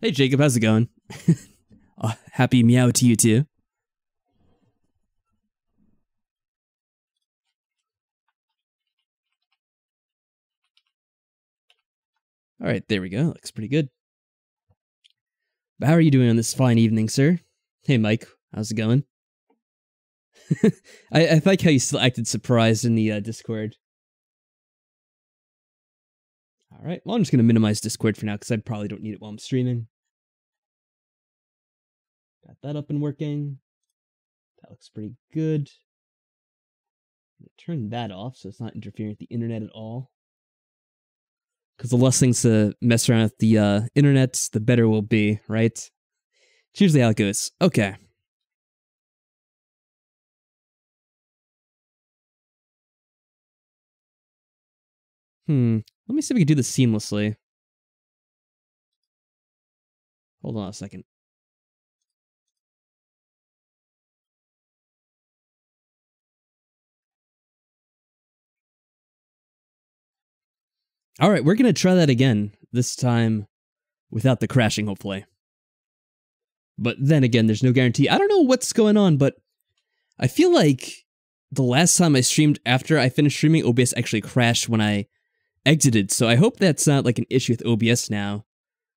Hey Jacob, how's it going? Happy meow to you too. Alright, there we go. Looks pretty good. But how are you doing on this fine evening, sir? Hey Mike, how's it going? I like how you still acted surprised in the Discord. Alright, well I'm just going to minimize Discord for now because I probably don't need it while I'm streaming. Got that up and working. That looks pretty good. Turn that off so it's not interfering with the internet at all. Because the less things to mess around with the internet, the better we'll be, right? It's usually how it goes. Okay. Let me see if we can do this seamlessly. Hold on a second. Alright, we're gonna try that again. This time without the crashing, hopefully. But then again, there's no guarantee. I don't know what's going on, but I feel like the last time I streamed after I finished streaming, OBS actually crashed when I exited. So I hope that's not like an issue with OBS now,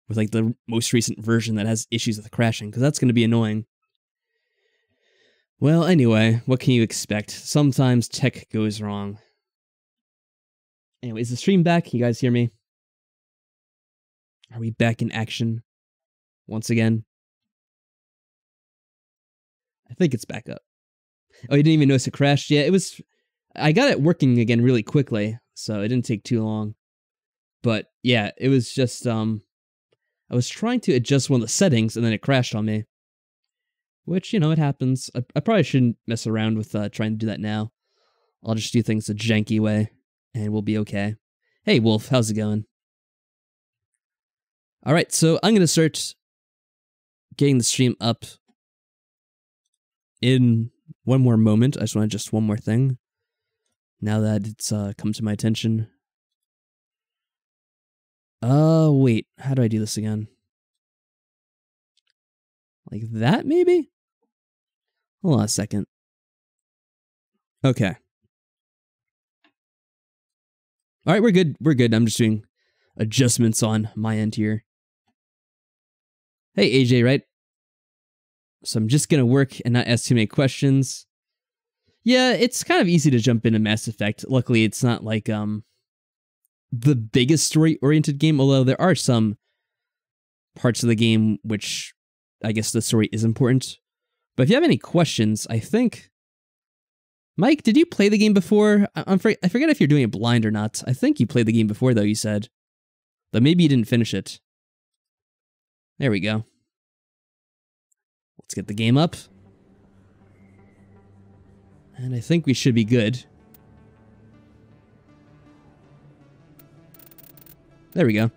with like the most recent version that has issues with crashing, because that's going to be annoying. Well, anyway, what can you expect? Sometimes tech goes wrong. Anyway, is the stream back? Can you guys hear me? Are we back in action once again? I think it's back up. Oh, you didn't even notice it crashed? Yeah, it was... I got it working again really quickly, so it didn't take too long. But, yeah, it was just, I was trying to adjust one of the settings, and then it crashed on me. Which, you know, it happens. I probably shouldn't mess around with trying to do that now. I'll just do things the janky way, and we'll be okay. Hey, Wolf, how's it going? Alright, so I'm going to start getting the stream up in one more moment. I just want to adjust one more thing. Now that it's come to my attention. Wait. How do I do this again? Like that, maybe? Hold on a second. Okay. Alright, we're good. We're good. I'm just doing adjustments on my end here. Hey, AJ, right? So I'm just gonna work and not ask too many questions. Yeah, it's kind of easy to jump into Mass Effect. Luckily, it's not like, the biggest story-oriented game, although there are some parts of the game which I guess the story is important. But if you have any questions, I think... Mike, did you play the game before? I forget if you're doing it blind or not. I think you played the game before, though, you said. Though maybe you didn't finish it. There we go. Let's get the game up. And I think we should be good. There we go.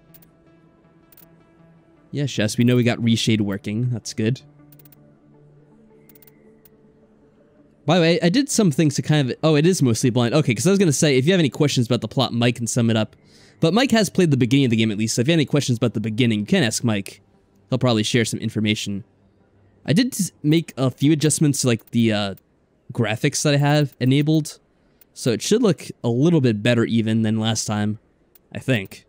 Yes, we know we got reshade working. That's good. By the way, I did some things to kind of... Oh, it is mostly blind. Okay, because I was going to say, if you have any questions about the plot, Mike can sum it up. But Mike has played the beginning of the game at least, so if you have any questions about the beginning, you can ask Mike. He'll probably share some information. I did make a few adjustments to like the graphics that I have enabled. So it should look a little bit better even than last time, I think.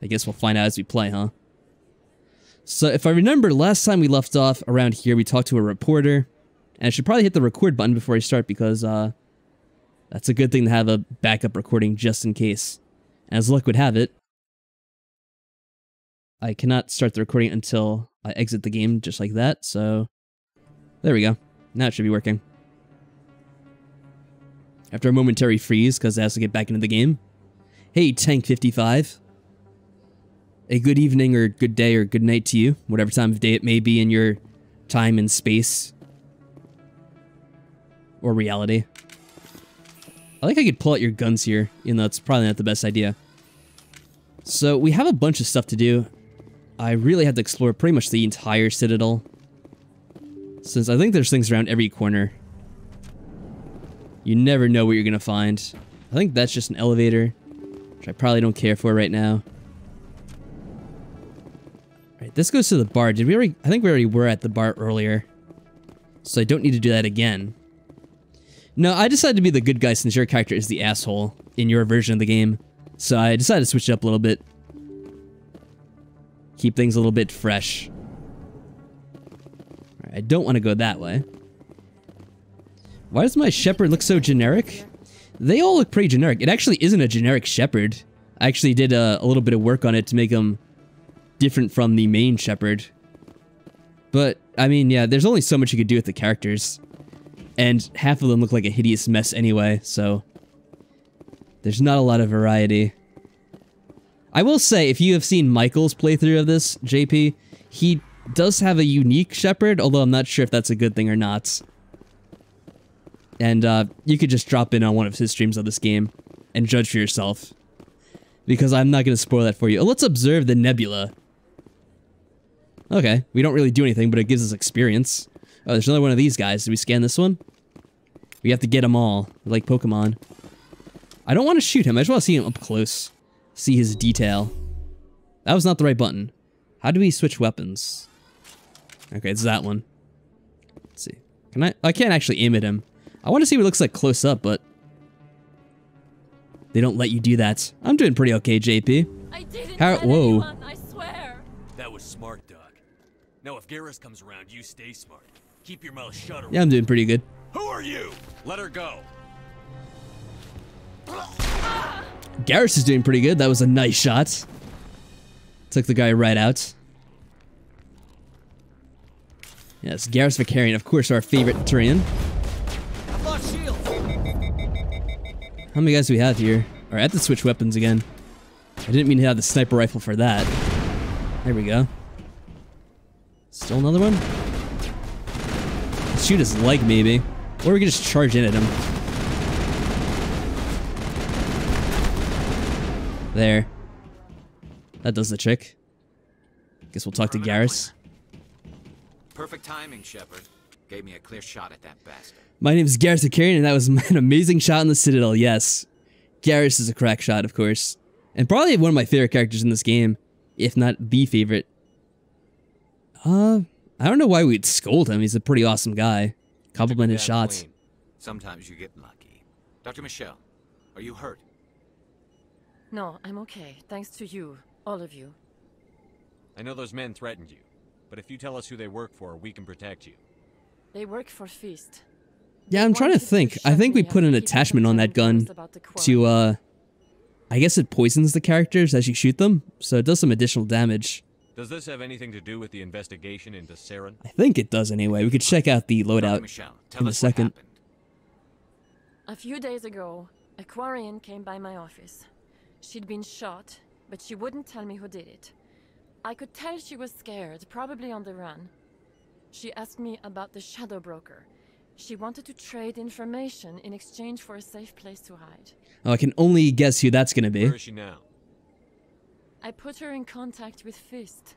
I guess we'll find out as we play, huh? So if I remember, last time we left off around here, we talked to a reporter. And I should probably hit the record button before I start because that's a good thing to have a backup recording just in case. And as luck would have it, I cannot start the recording until I exit the game just like that, so there we go. Now it should be working. After a momentary freeze, because it has to get back into the game. Hey, Tank55. A good evening or good day or good night to you, whatever time of day it may be in your time and space. Or reality. I like how you could pull out your guns here, even though it's probably not the best idea. So, we have a bunch of stuff to do. I really had to explore pretty much the entire Citadel. Since I think there's things around every corner. You never know what you're gonna find. I think that's just an elevator, which I probably don't care for right now. Alright, this goes to the bar. Did we already... I think we already were at the bar earlier. So I don't need to do that again. No, I decided to be the good guy since your character is the asshole in your version of the game. So I decided to switch it up a little bit. Keep things a little bit fresh. Alright, I don't want to go that way. Why does my shepherd look so generic? They all look pretty generic. It actually isn't a generic shepherd. I actually did a little bit of work on it to make him different from the main shepherd. But, I mean, yeah, there's only so much you could do with the characters. And half of them look like a hideous mess anyway, so... there's not a lot of variety. I will say, if you have seen Michael's playthrough of this, JP, he does have a unique shepherd, although I'm not sure if that's a good thing or not. And, you could just drop in on one of his streams of this game and judge for yourself. Because I'm not going to spoil that for you. Let's observe the nebula. Okay, we don't really do anything, but it gives us experience. Oh, there's another one of these guys. Did we scan this one? We have to get them all, like Pokemon. I don't want to shoot him. I just want to see him up close. See his detail. That was not the right button. How do we switch weapons? Okay, it's that one. Let's see. Can I can't actually aim at him. I want to see what it looks like close up, but... they don't let you do that. I'm doing pretty okay, JP. I didn't How... tell whoa. anyone, I swear. That was smart, Doc. Now if Garrus comes around, you stay smart. Keep your mouth shut. Yeah, I'm doing pretty good. Who are you? Let her go. Garrus is doing pretty good. That was a nice shot. Took the guy right out. Yes, Garrus Vicarian, of course, our favorite Turian. How many guys do we have here? Alright, I have to switch weapons again. I didn't mean to have the sniper rifle for that. There we go. Still another one? Let's shoot his leg, maybe. Or we can just charge in at him. There. That does the trick. Guess we'll talk to Garrus. Perfect timing, Shepard. Gave me a clear shot at that bastard. My name is Garrus Vicarian, and that was an amazing shot in the Citadel, yes. Garrus is a crack shot, of course. And probably one of my favorite characters in this game, if not the favorite. I don't know why we'd scold him. He's a pretty awesome guy. Compliment his shots. Clean. Sometimes you get lucky. Dr. Michelle, are you hurt? No, I'm okay. Thanks to you. All of you. I know those men threatened you, but if you tell us who they work for, we can protect you. They work for Feast. Yeah, I'm trying to think. I think we put an attachment on that gun to, I guess it poisons the characters as you shoot them, so it does some additional damage. Does this have anything to do with the investigation into Saren? I think it does anyway. We could check out the loadout Michelle, in a second. A few days ago, a Quarian came by my office. She'd been shot, but she wouldn't tell me who did it. I could tell she was scared, probably on the run. She asked me about the Shadow Broker. She wanted to trade information in exchange for a safe place to hide. Oh, I can only guess who that's gonna be. Where is she now? I put her in contact with Fist.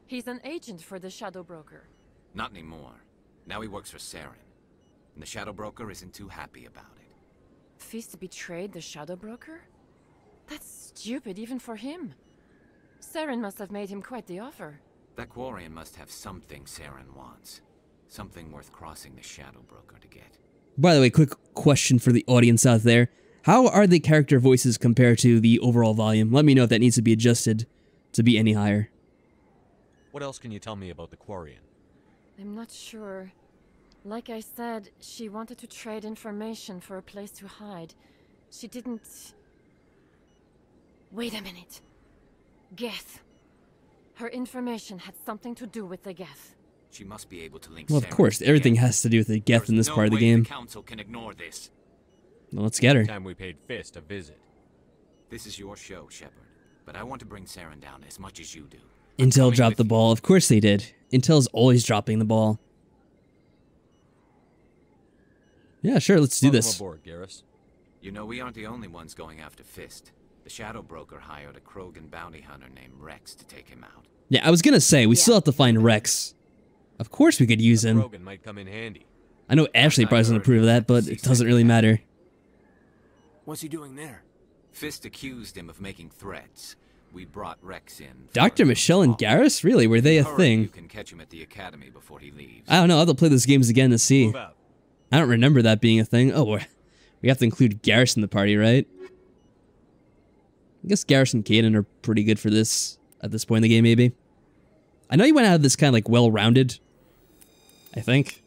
He's an agent for the Shadow Broker. Not anymore. Now he works for Saren. And the Shadow Broker isn't too happy about it. Fist betrayed the Shadow Broker? That's stupid even for him. Saren must have made him quite the offer. That Quarian must have something Saren wants. Something worth crossing the Shadow Broker to get. By the way, quick question for the audience out there. How are the character voices compared to the overall volume? Let me know if that needs to be adjusted to be any higher. What else can you tell me about the Quarian? I'm not sure. Like I said, she wanted to trade information for a place to hide. She didn't... Wait a minute. Geth. Her information had something to do with the Geth. She must be able to link Well, of Saren course, to everything Geth. has to do with the Geth in this There's part of the no way game. The Council can ignore this. Well, let's get her. Time we paid Fist a visit. This is your show, Shepard. But I want to bring Saren down as much as you do. Intel Coming dropped with the you. ball. Of course they did. Intel's always dropping the ball. Yeah, sure, let's do Welcome this. aboard, Garrus. You know, we aren't the only ones going after Fist. The Shadow Broker hired a Krogan bounty hunter named Rex to take him out. Yeah, I was gonna say, we still have to find Rex. Of course we could use him. Krogan might come in handy. I know Ashley probably doesn't approve of that, but it doesn't really matter. What's he doing there? Fist accused him of making threats. We brought Rex in. Dr. Michelle and Garrus? Really? Were they a Hurry, thing? You can catch him at the academy before he leaves. I don't know. I'll have to play those games again to see. Move out. I don't remember that being a thing. Oh, we have to include Garrus in the party, right? I guess Garrus and Caden are pretty good for this at this point in the game, maybe. I know you went out of this kind of like well-rounded. I think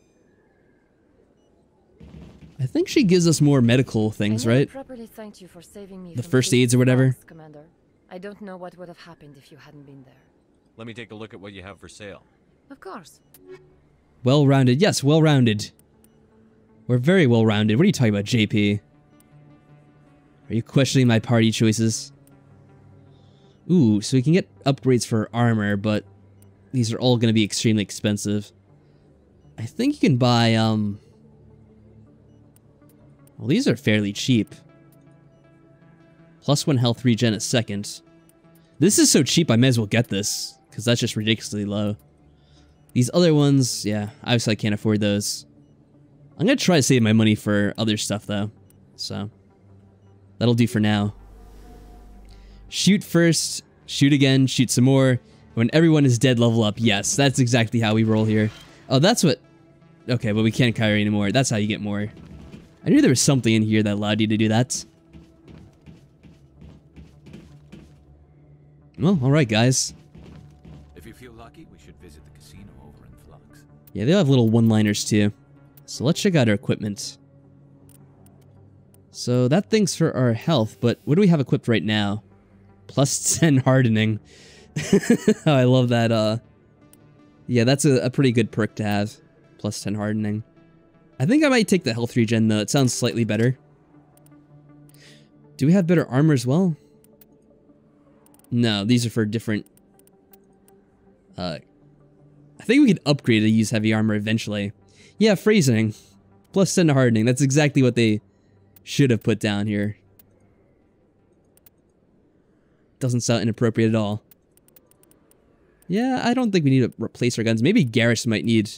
she gives us more medical things, I never right? properly thanked you for saving me The from first Kate's aids or whatever. attacks, Commander. I don't know what would have happened if you hadn't been there. Let me take a look at what you have for sale. Of course. Well-rounded. Yes, well-rounded. We're very well-rounded. What are you talking about, JP? Are you questioning my party choices? Ooh, so we can get upgrades for armor, but these are all going to be extremely expensive. I think you can buy, well, these are fairly cheap. +1 health regen a second. This is so cheap, I may as well get this, because that's just ridiculously low. These other ones, yeah, obviously I can't afford those. I'm going to try to save my money for other stuff, though. So, that'll do for now. Shoot first, shoot again, shoot some more. When everyone is dead, level up. Yes, that's exactly how we roll here. Oh, that's what... Okay, but we can't carry anymore. That's how you get more. I knew there was something in here that allowed you to do that. Well, alright, guys. If you feel lucky, we should visit the casino over in Flux. Yeah, they have little one-liners, too. So let's check out our equipment. So that thing's for our health, but what do we have equipped right now? +10 hardening. Oh, I love that, yeah, that's a pretty good perk to have. +10 hardening. I think I might take the health regen, though. It sounds slightly better. Do we have better armor as well? No, these are for different... I think we could upgrade to use heavy armor eventually. Yeah, phrasing. +10 to hardening. That's exactly what they should have put down here. Doesn't sound inappropriate at all. Yeah, I don't think we need to replace our guns. Maybe Garrus might need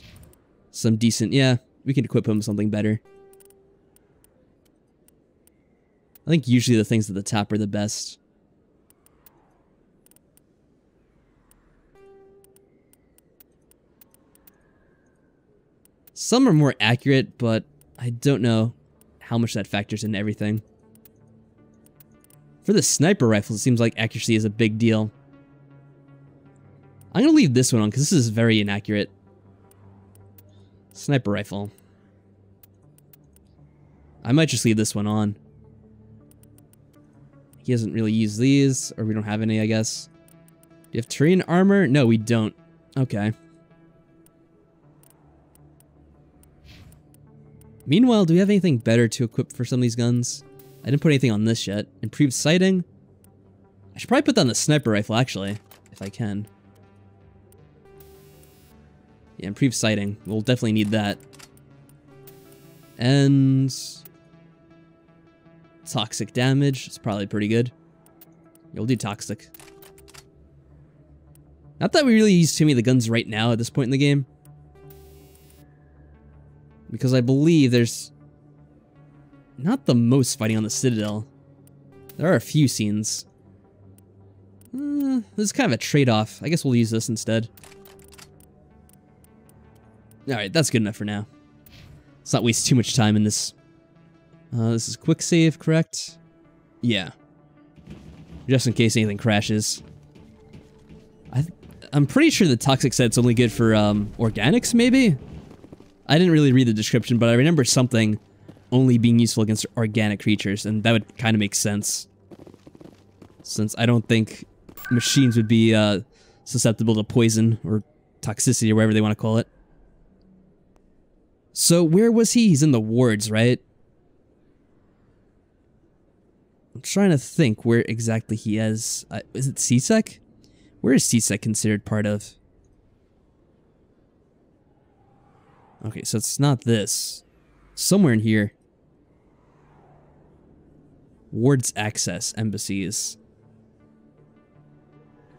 some decent... Yeah, we can equip him with something better. I think usually the things at the top are the best. Some are more accurate, but I don't know how much that factors into everything. For the sniper rifles, it seems like accuracy is a big deal. I'm going to leave this one on because this is very inaccurate. Sniper rifle. I might just leave this one on. He doesn't really use these, or we don't have any, I guess. Do you have terrain armor? No, we don't. Okay. Meanwhile, do we have anything better to equip for some of these guns? I didn't put anything on this yet. Improved sighting? I should probably put down the sniper rifle, actually, if I can. Yeah, improved sighting. We'll definitely need that. And... toxic damage. It's probably pretty good. Yeah, we'll do toxic. Not that we really use too many of the guns right now at this point in the game. Because I believe there's not the most fighting on the Citadel. There are a few scenes. This is kind of a trade-off. I guess we'll use this instead. Alright, that's good enough for now. Let's not waste too much time in this. This is quick save, correct? Yeah. Just in case anything crashes. I'm pretty sure the toxic set's only good for organics, maybe? I didn't really read the description, but I remember something only being useful against organic creatures, and that would kind of make sense. Since I don't think machines would be susceptible to poison or toxicity or whatever they want to call it. So where was he? He's in the wards, right? I'm trying to think where exactly he is. Is it CSEC? Where is CSEC considered part of? Okay, so it's not this. Somewhere in here. Wards access, embassies.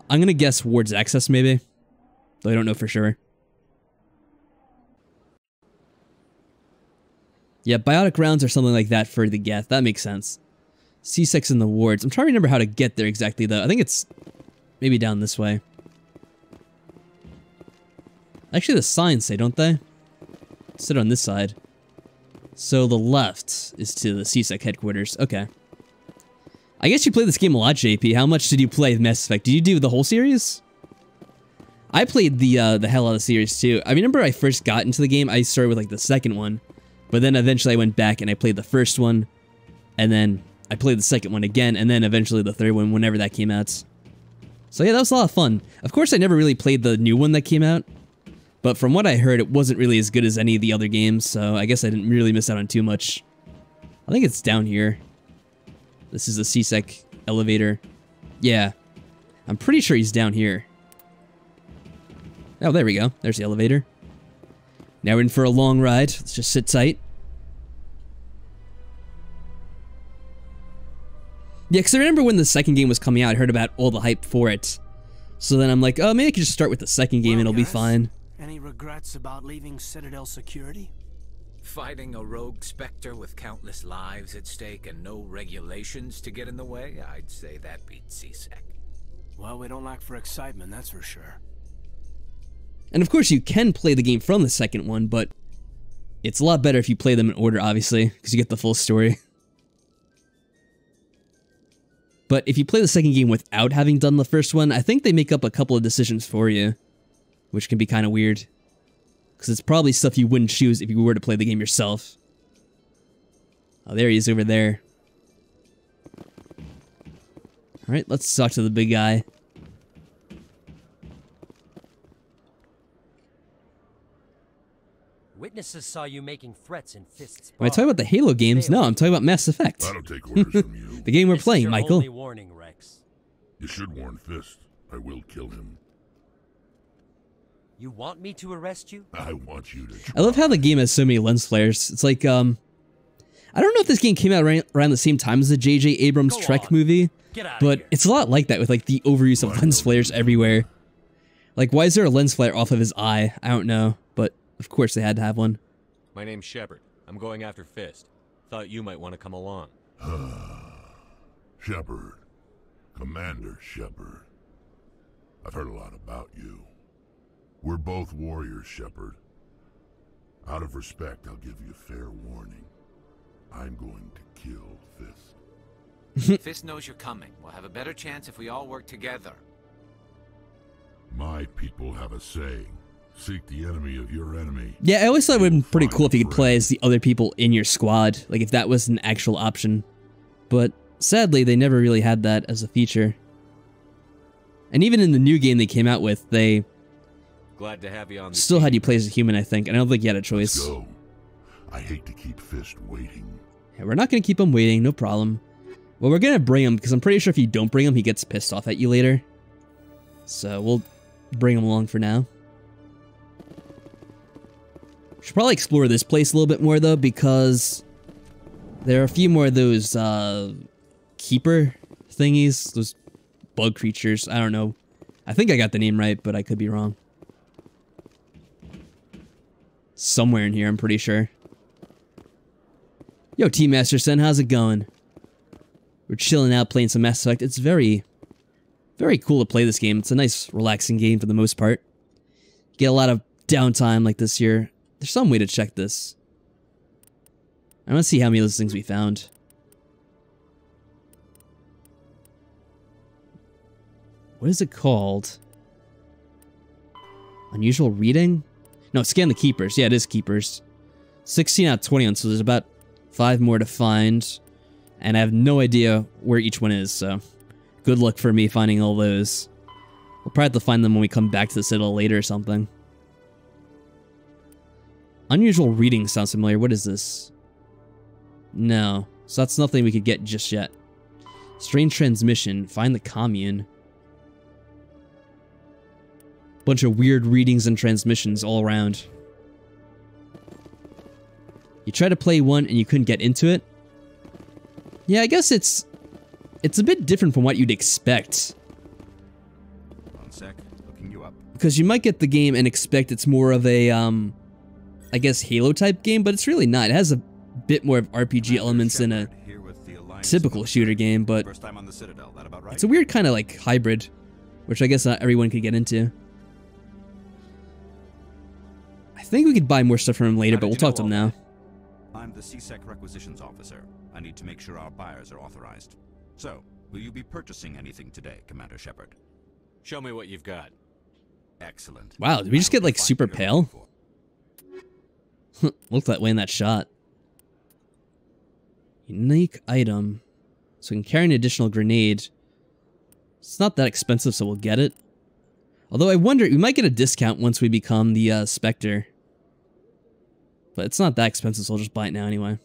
I'm gonna guess wards access, maybe. Though I don't know for sure. Yeah, biotic rounds or something like that for the Geth. That makes sense. C6 in the wards. I'm trying to remember how to get there exactly, though. I think it's maybe down this way. Actually, the signs say, don't they? Sit on this side. So the left is to the CSEC headquarters. Okay. I guess you played this game a lot, JP. How much did you play Mass Effect? Did you do the whole series? I played the hell out of the series, too. I remember I first got into the game, I started with, like, the second one. But then eventually I went back and I played the first one. And then I played the second one again, and then eventually the third one, whenever that came out. So yeah, that was a lot of fun. Of course, I never really played the new one that came out. But from what I heard, it wasn't really as good as any of the other games, so I guess I didn't really miss out on too much. I think it's down here. This is the CSEC elevator. Yeah. I'm pretty sure he's down here. Oh, there we go. There's the elevator. Now we're in for a long ride. Let's just sit tight. Yeah, because I remember when the second game was coming out, I heard about all the hype for it. So then I'm like, oh, maybe I could just start with the second game and it'll be fine. Any regrets about leaving Citadel security? Fighting a rogue Spectre with countless lives at stake and no regulations to get in the way? I'd say that beats CSEC. Well, we don't lack for excitement, that's for sure. And of course you can play the game from the second one, but it's a lot better if you play them in order, obviously, because you get the full story. But if you play the second game without having done the first one, I think they make up a couple of decisions for you, which can be kind of weird. Because it's probably stuff you wouldn't choose if you were to play the game yourself. Oh, there he is over there. Alright, let's talk to the big guy. Witnesses saw you making threats in Fist's Am I talking about the Halo games? No, I'm talking about Mass Effect. I don't take orders from you. The game we're playing, your Michael. only warning, Rex. You should warn Fist. I will kill him. You want me to arrest you? I want you to try. I love how the game has so many lens flares. It's like, I don't know if this game came out around the same time as the J.J. Abrams Trek movie, but it's a lot like that with like the overuse of lens flares everywhere. Like, why is there a lens flare off of his eye? I don't know, but of course they had to have one. My name's Shepard. I'm going after Fist. Thought you might want to come along. Shepard. Commander Shepard. I've heard a lot about you. We're both warriors, Shepard. Out of respect, I'll give you fair warning. I'm going to kill Fist. Fist knows you're coming. We'll have a better chance if we all work together. My people have a saying. Seek the enemy of your enemy. Yeah, I always thought it would have been pretty cool if you could play as the other people in your squad, like if that was an actual option. But sadly, they never really had that as a feature. And even in the new game they came out with, they Glad to have you on the still team. had you play as a human, I think, and I don't think you had a choice. Let's go. I hate to keep Fist waiting. Yeah, we're not going to keep him waiting, no problem. Well, we're going to bring him, because I'm pretty sure if you don't bring him, he gets pissed off at you later. So we'll bring him along for now. Should probably explore this place a little bit more, though, because there are a few more of those keeper thingies, those bug creatures. I don't know. I think I got the name right, but I could be wrong. Somewhere in here, I'm pretty sure. Yo, Team Master Sen, how's it going? We're chilling out playing some Mass Effect. It's very, very cool to play this game. It's a nice, relaxing game for the most part. Get a lot of downtime like this here. There's some way to check this. I want to see how many of those things we found. What is it called? Unusual reading? No, scan the keepers. Yeah, it is keepers. 16 out of 21, so there's about 5 more to find. And I have no idea where each one is, so good luck for me finding all those. We'll probably have to find them when we come back to the Citadel later or something. Unusual reading sounds familiar. What is this? No. So that's nothing we could get just yet. Strange transmission. Find the commune. Bunch of weird readings and transmissions all around. You tried to play one and you couldn't get into it? Yeah, I guess it's a bit different from what you'd expect. One sec, looking you up. Because you might get the game and expect it's more of a, I guess Halo type game, but it's really not. It has a bit more of RPG elements and a typical shooter game, but First time on the Citadel, that about right? it's a weird kind of like hybrid, which I guess not everyone could get into. I think we could buy more stuff from him later, How but did we'll you talk to know him all now. that? I'm the CSEC requisitions officer. I need to make sure our buyers are authorized. So, will you be purchasing anything today, Commander Shepard? Show me what you've got. Excellent. Wow, did we just I hope get like you find super what you're looking pale? for. Looked that way in that shot. Unique item. So we can carry an additional grenade. It's not that expensive, so we'll get it. Although I wonder, we might get a discount once we become the Spectre. But it's not that expensive, so I'll just buy it now anyway.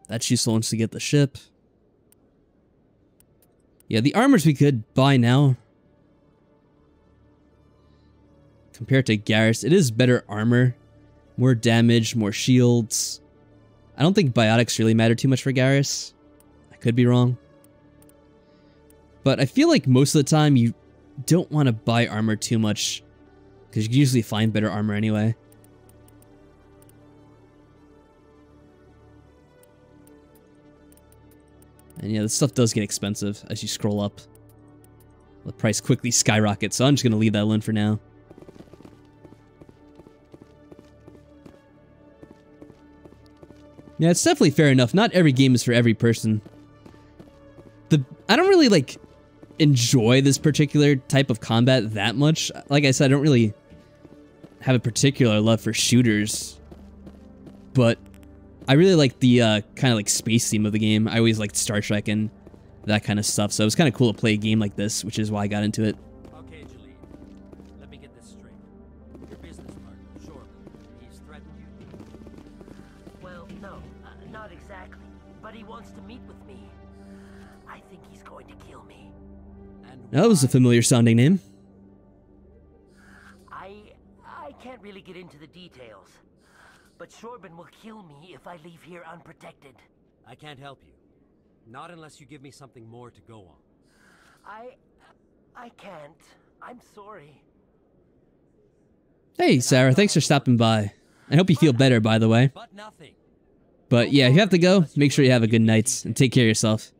That's useful once we get the ship. Yeah, the armors we could buy now. Compared to Garrus, it is better armor. More damage, more shields. I don't think biotics really matter too much for Garrus. I could be wrong. But I feel like most of the time you don't want to buy armor too much, because you can usually find better armor anyway. And yeah, this stuff does get expensive as you scroll up. The price quickly skyrockets, so I'm just going to leave that alone for now. Yeah, it's definitely fair enough. Not every game is for every person. I don't really, like, enjoy this particular type of combat that much. Like I said, I don't really have a particular love for shooters. But I really like the kind of like space theme of the game. I always liked Star Trek and that kind of stuff. So it was kind of cool to play a game like this, which is why I got into it. Okay, Jaleel. Let me get this straight. Your business partner, sure, he's threatened you? Well, no, not exactly. But he wants to meet with me. I think he's going to kill me. And That was a familiar sounding name. I can't really get into the details. But Shorban will kill me if I leave here unprotected. I can't help you. Not unless you give me something more to go on. I can't. I'm sorry. Hey, Sarah, thanks for stopping by. I hope you feel better, by the way. But nothing. But yeah, if you have to go, make sure you have a good night and take care of yourself.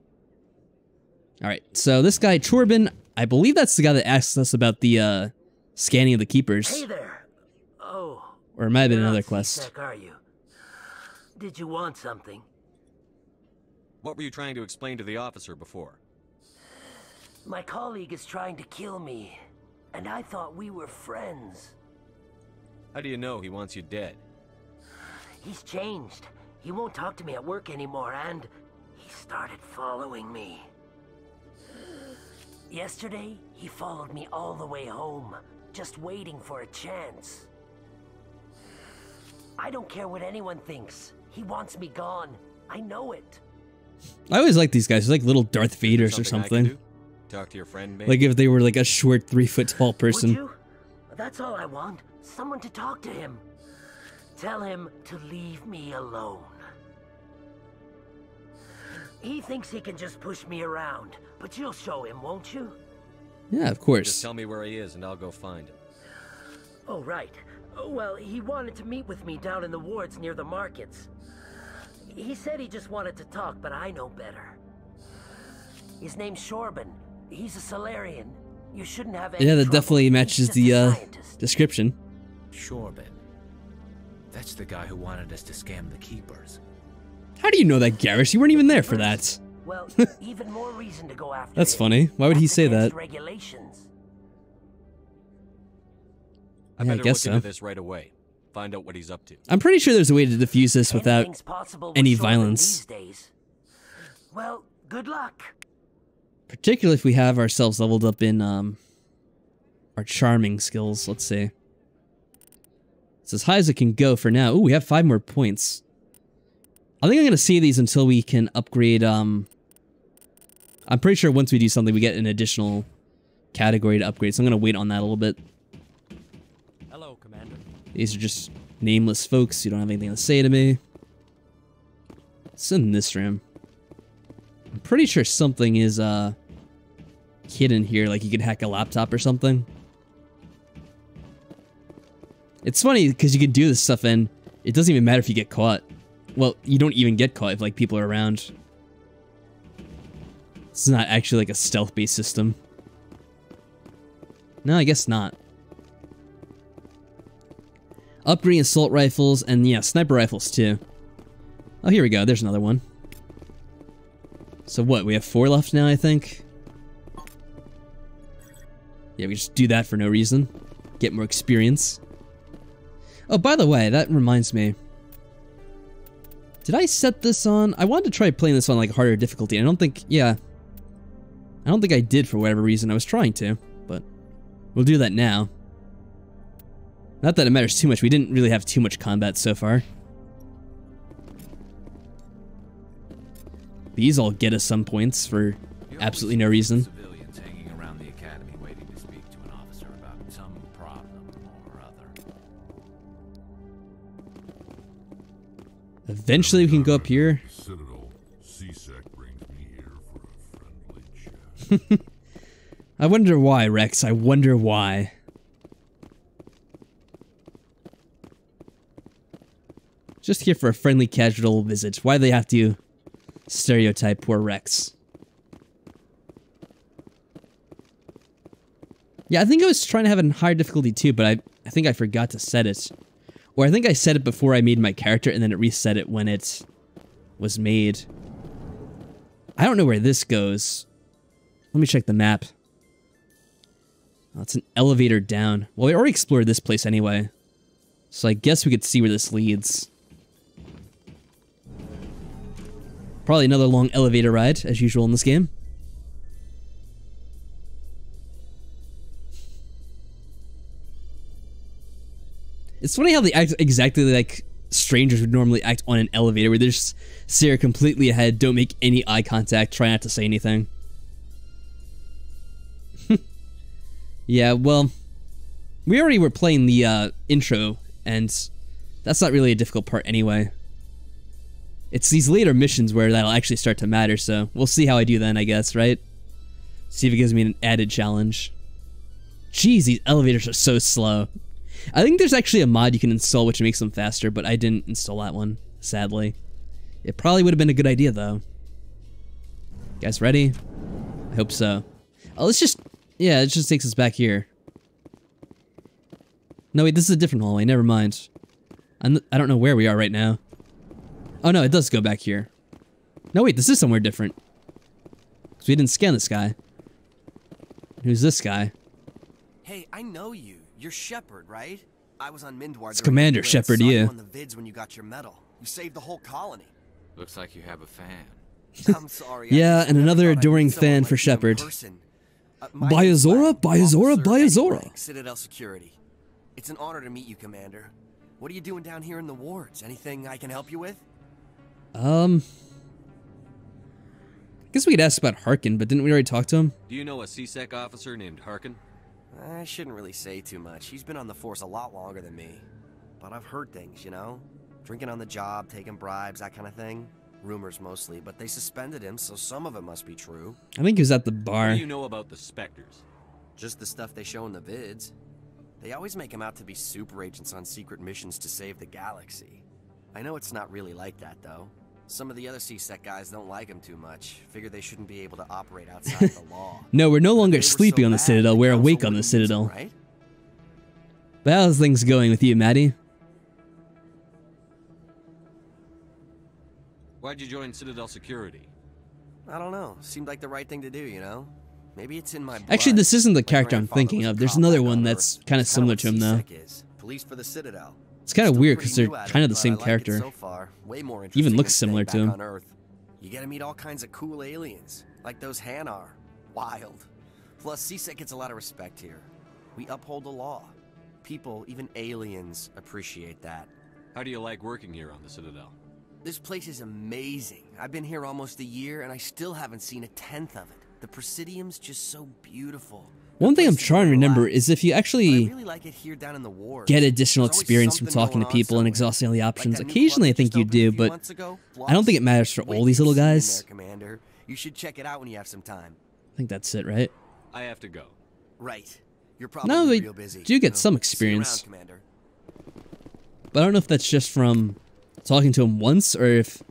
Alright, so this guy, Chorbin, I believe that's the guy that asked us about the scanning of the keepers. Hey there. Oh. Or it might have been You're another not quest. C-Sec, are you? Did you want something? What were you trying to explain to the officer before? My colleague is trying to kill me, and I thought we were friends. How do you know he wants you dead? He's changed. He won't talk to me at work anymore, and he started following me. Yesterday, he followed me all the way home, just waiting for a chance. I don't care what anyone thinks. He wants me gone. I know it. I always like these guys. They're like little Darth Vaders or I can something. do? Talk to your friend, maybe? Like if they were like a short 3-foot tall person. Would you? That's all I want. Someone to talk to him. Tell him to leave me alone. He thinks he can just push me around, but you'll show him, won't you? Yeah, of Just course. tell me where he is and I'll go find him. Oh, right. Oh, well, he wanted to meet with me down in the wards near the markets. He said he just wanted to talk, but I know better. His name's Shorban. He's a Salarian. You shouldn't have any Yeah, that trouble. definitely He's matches just a the scientist. description. Shorban. That's the guy who wanted us to scam the keepers. How do you know that, Garrus? You weren't even there for that. Well, even more reason to go after That's him. funny. Why would he That's say against that? Regulations. I Yeah, I better guess look into so. this right away. Find out what he's up to. I'm pretty sure there's a way to defuse this without Anything's possible with any Shorban violence. these days. Well, good luck. Particularly if we have ourselves leveled up in our charming skills. Let's see. It's as high as it can go for now. Ooh, we have 5 more points. I think I'm gonna save these until we can upgrade. I'm pretty sure once we do something, we get an additional category to upgrade. So I'm gonna wait on that a little bit. Hello, Commander. These are just nameless folks. You don't have anything to say to me. What's in this room? I'm pretty sure something is hidden here, like you could hack a laptop or something. It's funny because you can do this stuff and it doesn't even matter if you get caught. Well, you don't even get caught if like people are around. It's not actually like a stealth-based system. No, I guess not. Upgrading assault rifles, and yeah, sniper rifles too. Oh, here we go. There's another one. So what, we have 4 left now, I think? Yeah, we just do that for no reason. Get more experience. Oh, by the way, that reminds me. Did I set this on? I wanted to try playing this on like harder difficulty. I don't think, yeah. I don't think I did for whatever reason. I was trying to, but we'll do that now. Not that it matters too much. We didn't really have too much combat so far. These all get us some points for absolutely no reason. Civilians hanging around the academy waiting to speak to an officer about some problem or other. Eventually we can go up here. Citadel, C-Sec brings me here for a friendly chat. I wonder why, Rex. I wonder why. Just here for a friendly casual visit. Why do they have to stereotype poor Rex? Yeah, I think I was trying to have it in higher difficulty too, but I think I forgot to set it. Or I think I set it before I made my character and then it reset it when it was made. I don't know where this goes. Let me check the map. Oh, it's an elevator down. Well, we already explored this place anyway. So I guess we could see where this leads. Probably another long elevator ride, as usual in this game. It's funny how they act exactly like strangers would normally act on an elevator, where they just stare completely ahead, don't make any eye contact, try not to say anything. Yeah, well, we already were playing the intro, and that's not really a difficult part anyway. It's these later missions where that'll actually start to matter, so we'll see how I do then, I guess, right? See if it gives me an added challenge. Jeez, these elevators are so slow. I think there's actually a mod you can install which makes them faster, but I didn't install that one, sadly. It probably would have been a good idea, though. You guys ready? I hope so. Oh, let's just... Yeah, it just takes us back here. No, wait, this is a different hallway, never mind. I don't know where we are right now. Oh no, it does go back here. No wait, this is somewhere different. Because we didn't scan this guy. Who's this guy? Hey, I know you. You're Shepard, right? I was on Mindwar. It's Commander Shepard, yeah. On the vids when you got your medal. You saved the whole colony. Looks like you have a fan. I'm sorry. Yeah, and another adoring fan for Shepard. Biazora, Biazora, Biazora. Citadel Security. It's an honor to meet you, Commander. What are you doing down here in the wards? Anything I can help you with? I guess we could ask about Harkin, but didn't we already talk to him? Do you know a C-Sec officer named Harkin? I shouldn't really say too much. He's been on the force a lot longer than me. But I've heard things, you know? Drinking on the job, taking bribes, that kind of thing. Rumors mostly, but they suspended him, so some of it must be true. I think he was at the bar. What do you know about the Spectres? Just the stuff they show in the vids. They always make him out to be super agents on secret missions to save the galaxy. I know it's not really like that, though. Some of the other C-Sec guys don't like him too much. Figure they shouldn't be able to operate outside the law. No, we're no longer sleeping on the Citadel. We're awake on the Citadel. Right? But how's things going with you, Maddie? Why'd you join Citadel Security? I don't know. Seemed like the right thing to do, you know? Maybe it's in my blood. Actually, this isn't the My character I'm grandfather thinking was a of. There's cop another back one on that's Earth. kind of It's similar what to him, though. C-Sec is. Police for the Citadel. It's kind of Still weird pretty because they're new at kind it, of the but same I like it character. so far. Way more Even interesting looks than similar staying to back him. on Earth. You get to meet all kinds of cool aliens, like those Hanar. Wild. Plus, C-Sec gets a lot of respect here. We uphold the law. People, even aliens, appreciate that. How do you like working here on the Citadel? This place is amazing. I've been here almost a year, and I still haven't seen a tenth of it. The Presidium's just so beautiful. One thing I'm trying to remember is if you actually get additional experience from talking to people and exhausting all the options. Occasionally I think you do, but I don't think it matters for all these little guys. You should check it out when you have some time. I think that's it, right? I have to go. Right. You're probably No, they real busy. do get some See you experience. around, Commander. But I don't know if that's just from talking to him once or if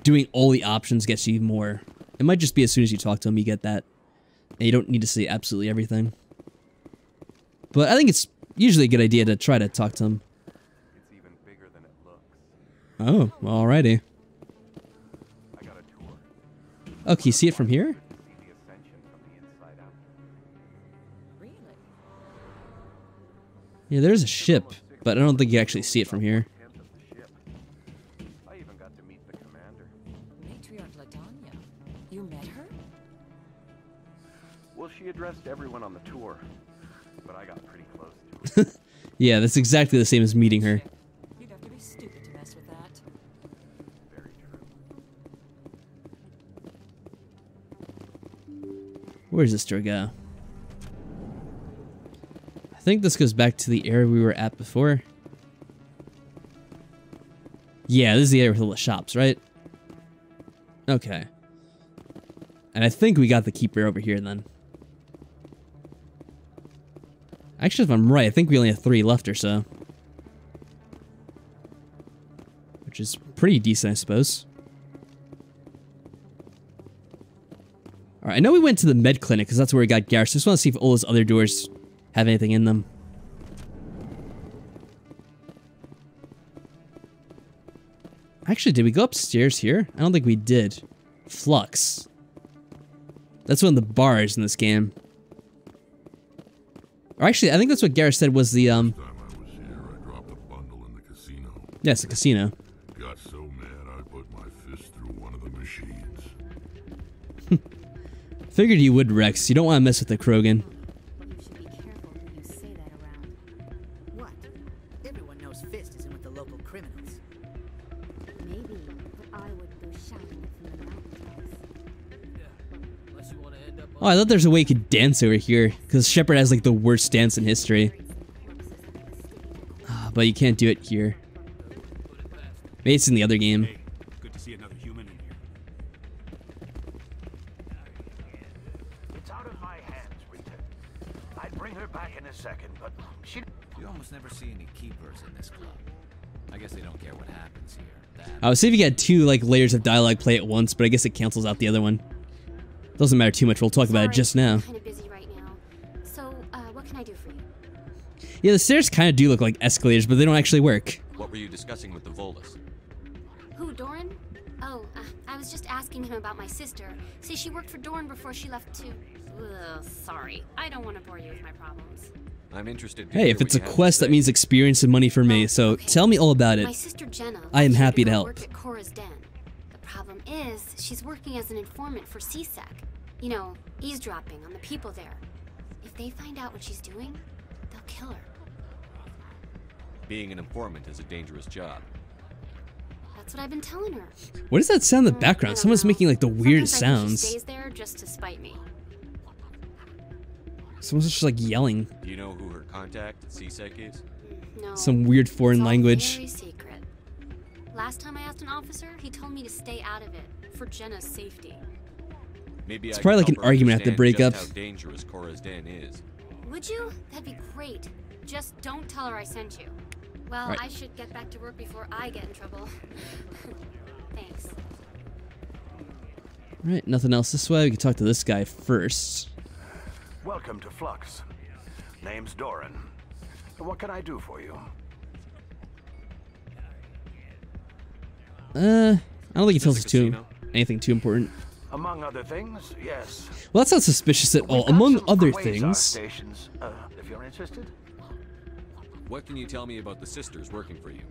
doing all the options gets you more It might just be as soon as you talk to him, you get that. And you don't need to say absolutely everything. But I think it's usually a good idea to try to talk to him. It's even bigger than it looks. Oh, alrighty. I got a tour. Oh, can you see it from here? See the ascension from the inside out. Really? Yeah, there's a ship, but I don't think you actually see it from here. Tenth of the ship. I even got to meet the commander. Matriarch Latanya. You met her? Well, she addressed everyone on the tour, but I got pretty close to her. Yeah, that's exactly the same as meeting her. You'd have to be stupid to mess with that. Very true. Where's this door go? I think this goes back to the area we were at before. Yeah, this is the area with all the shops, right? Okay. And I think we got the keeper over here then. Actually, if I'm right, I think we only have 3 left or so. Which is pretty decent, I suppose. Alright, I know we went to the med clinic because that's where we got Garrus. I just want to see if all those other doors have anything in them. Actually, did we go upstairs here? I don't think we did. Flux. That's one of the bars in this game. Or actually, I think that's what Garrus said was the, Last time I was here, I dropped a bundle in the casino. Yes, the casino. Got so mad I put my fist through one of the machines. Figured you would, Rex. You don't want to mess with the Krogan. You should be careful who you say that around. What? Everyone knows Fist isn't with the local criminals. Maybe, but I would go shouting it from the mountaintops. Unless you want to end up Oh, I thought there's a way you could dance over here. Because Shepard has, like, the worst dance in history. But you can't do it here. Maybe it's in the other game. Hey, good to see another human in here. It's out of my hands, Rita. I'd bring her back in a second, but she... You almost never see any keepers in this club. I guess they don't care what happens here. I was see if you get 2, like, layers of dialogue play at once, but I guess it cancels out the other one. Doesn't matter too much. We'll talk about it just now. I'm kind of busy right now. So, what can I do for you? Yeah, the stairs kind of do look like escalators, but they don't actually work. What were you discussing with the Volus? Who, Doran? Oh, I was just asking him about my sister. See, she worked for Doran before she left to... Ugh, sorry. I don't want to bore you with my problems. I'm interested. Hey, if it's a quest, that means experience and money for me, so tell me all about it. My sister Jenna... I am happy to help. ...work at Cora's Den. The problem is, she's working as an informant for CSEC. You know, eavesdropping on the people there. If they find out what she's doing, they'll kill her. Being an informant is a dangerous job. That's what I've been telling her. What does that sound in the background? Someone's making, like, the weirdest Sometimes I think sounds. she stays there just to spite me. Someone's just, like, yelling. Do you know who her contact at CSEC is? No. Some weird foreign It's all language. very secret. Last time I asked an officer, he told me to stay out of it for Jenna's safety. Maybe It's I probably can like help an her argument at the understand breakup. just how dangerous Cora's Den is. Would you? That'd be great. Just don't tell her I sent you. Well, Right. I should get back to work before I get in trouble. Thanks. Right, nothing else this way. We can talk to this guy first. Welcome to Flux. Name's Doran. What can I do for you? I don't think he tells us anything too important. Among other things, yes. Well, that's not suspicious at all. We've got Among some other quasar things. stations, if you're interested. What can you tell me about the sisters working for you?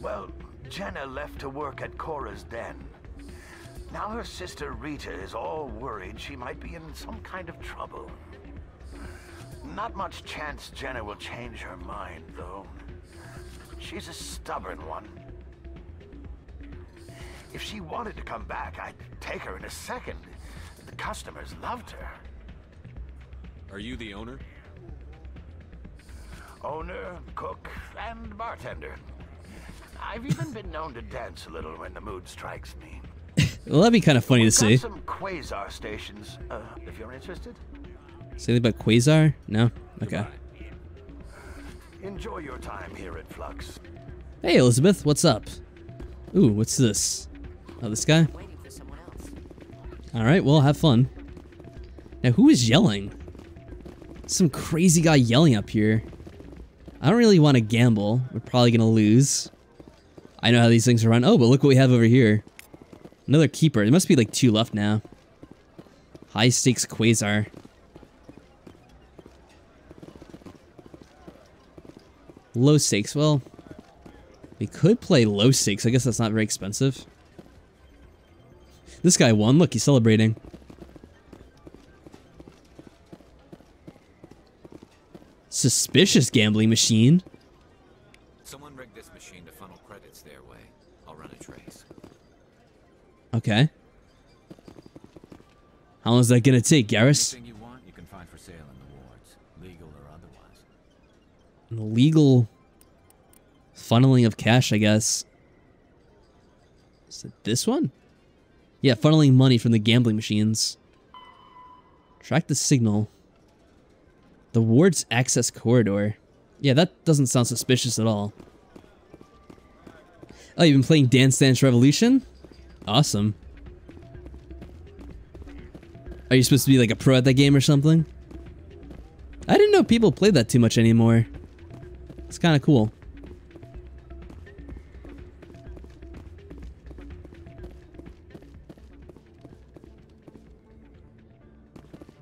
Well, Jenna left to work at Cora's Den. Now her sister Rita is all worried she might be in some kind of trouble. Not much chance Jenna will change her mind, though. She's a stubborn one. If she wanted to come back, I'd take her in a second. The customers loved her. Are you the owner? Owner, cook, and bartender. I've even been known to dance a little when the mood strikes me. Well, that'd be kind of funny to see. Got some quasar stations, if you're interested. Say anything about Quasar? No? Okay. Enjoy your time here at Flux. Hey, Elizabeth, what's up? Ooh, what's this? Oh, this guy? Alright, well, have fun. Now, who is yelling? Some crazy guy yelling up here. I don't really want to gamble. We're probably going to lose. I know how these things run. Oh, but look what we have over here. Another keeper. There must be like 2 left now. High stakes Quasar. Low stakes. Well, we could play low stakes. I guess that's not very expensive. This guy won. Look, he's celebrating. Suspicious gambling machine. Someone rigged this machine to funnel credits their way. I'll run a trace. Okay. How long is that gonna take, Garrus? Anything you want, you can find for sale in the wards, legal or otherwise. Legal funneling of cash, I guess. Is it this one? Yeah, funneling money from the gambling machines. Track the signal. The ward's access corridor. Yeah, that doesn't sound suspicious at all. Oh, you've been playing Dance Dance Revolution? Awesome. Are you supposed to be like a pro at that game or something? I didn't know people played that too much anymore. It's kind of cool.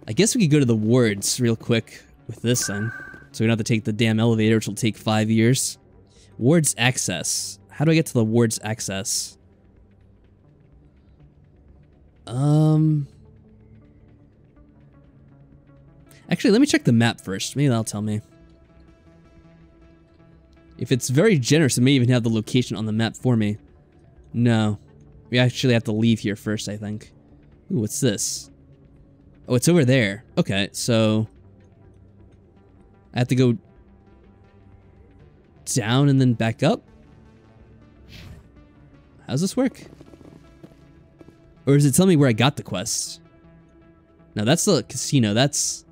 I guess we could go to the wards real quick with this then. So we don't have to take the damn elevator, which will take 5 years. Wards access. How do I get to the wards access? Actually, let me check the map first. Maybe that'll tell me. If it's very generous, it may even have the location on the map for me. No. We actually have to leave here first, I think. Ooh, what's this? Oh, it's over there. Okay, so I have to go down and then back up? How's this work? Or does it tell me where I got the quest? No, that's the casino. That's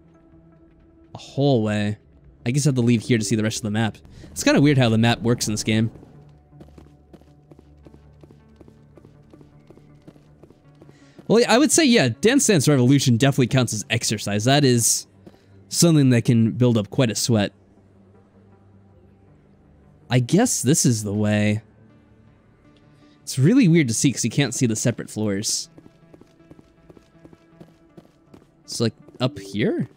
a hallway. I guess I have to leave here to see the rest of the map. It's kind of weird how the map works in this game. Well, I would say, yeah, Dance Dance Revolution definitely counts as exercise. That is something that can build up quite a sweat. I guess this is the way. It's really weird to see because you can't see the separate floors. It's like up here?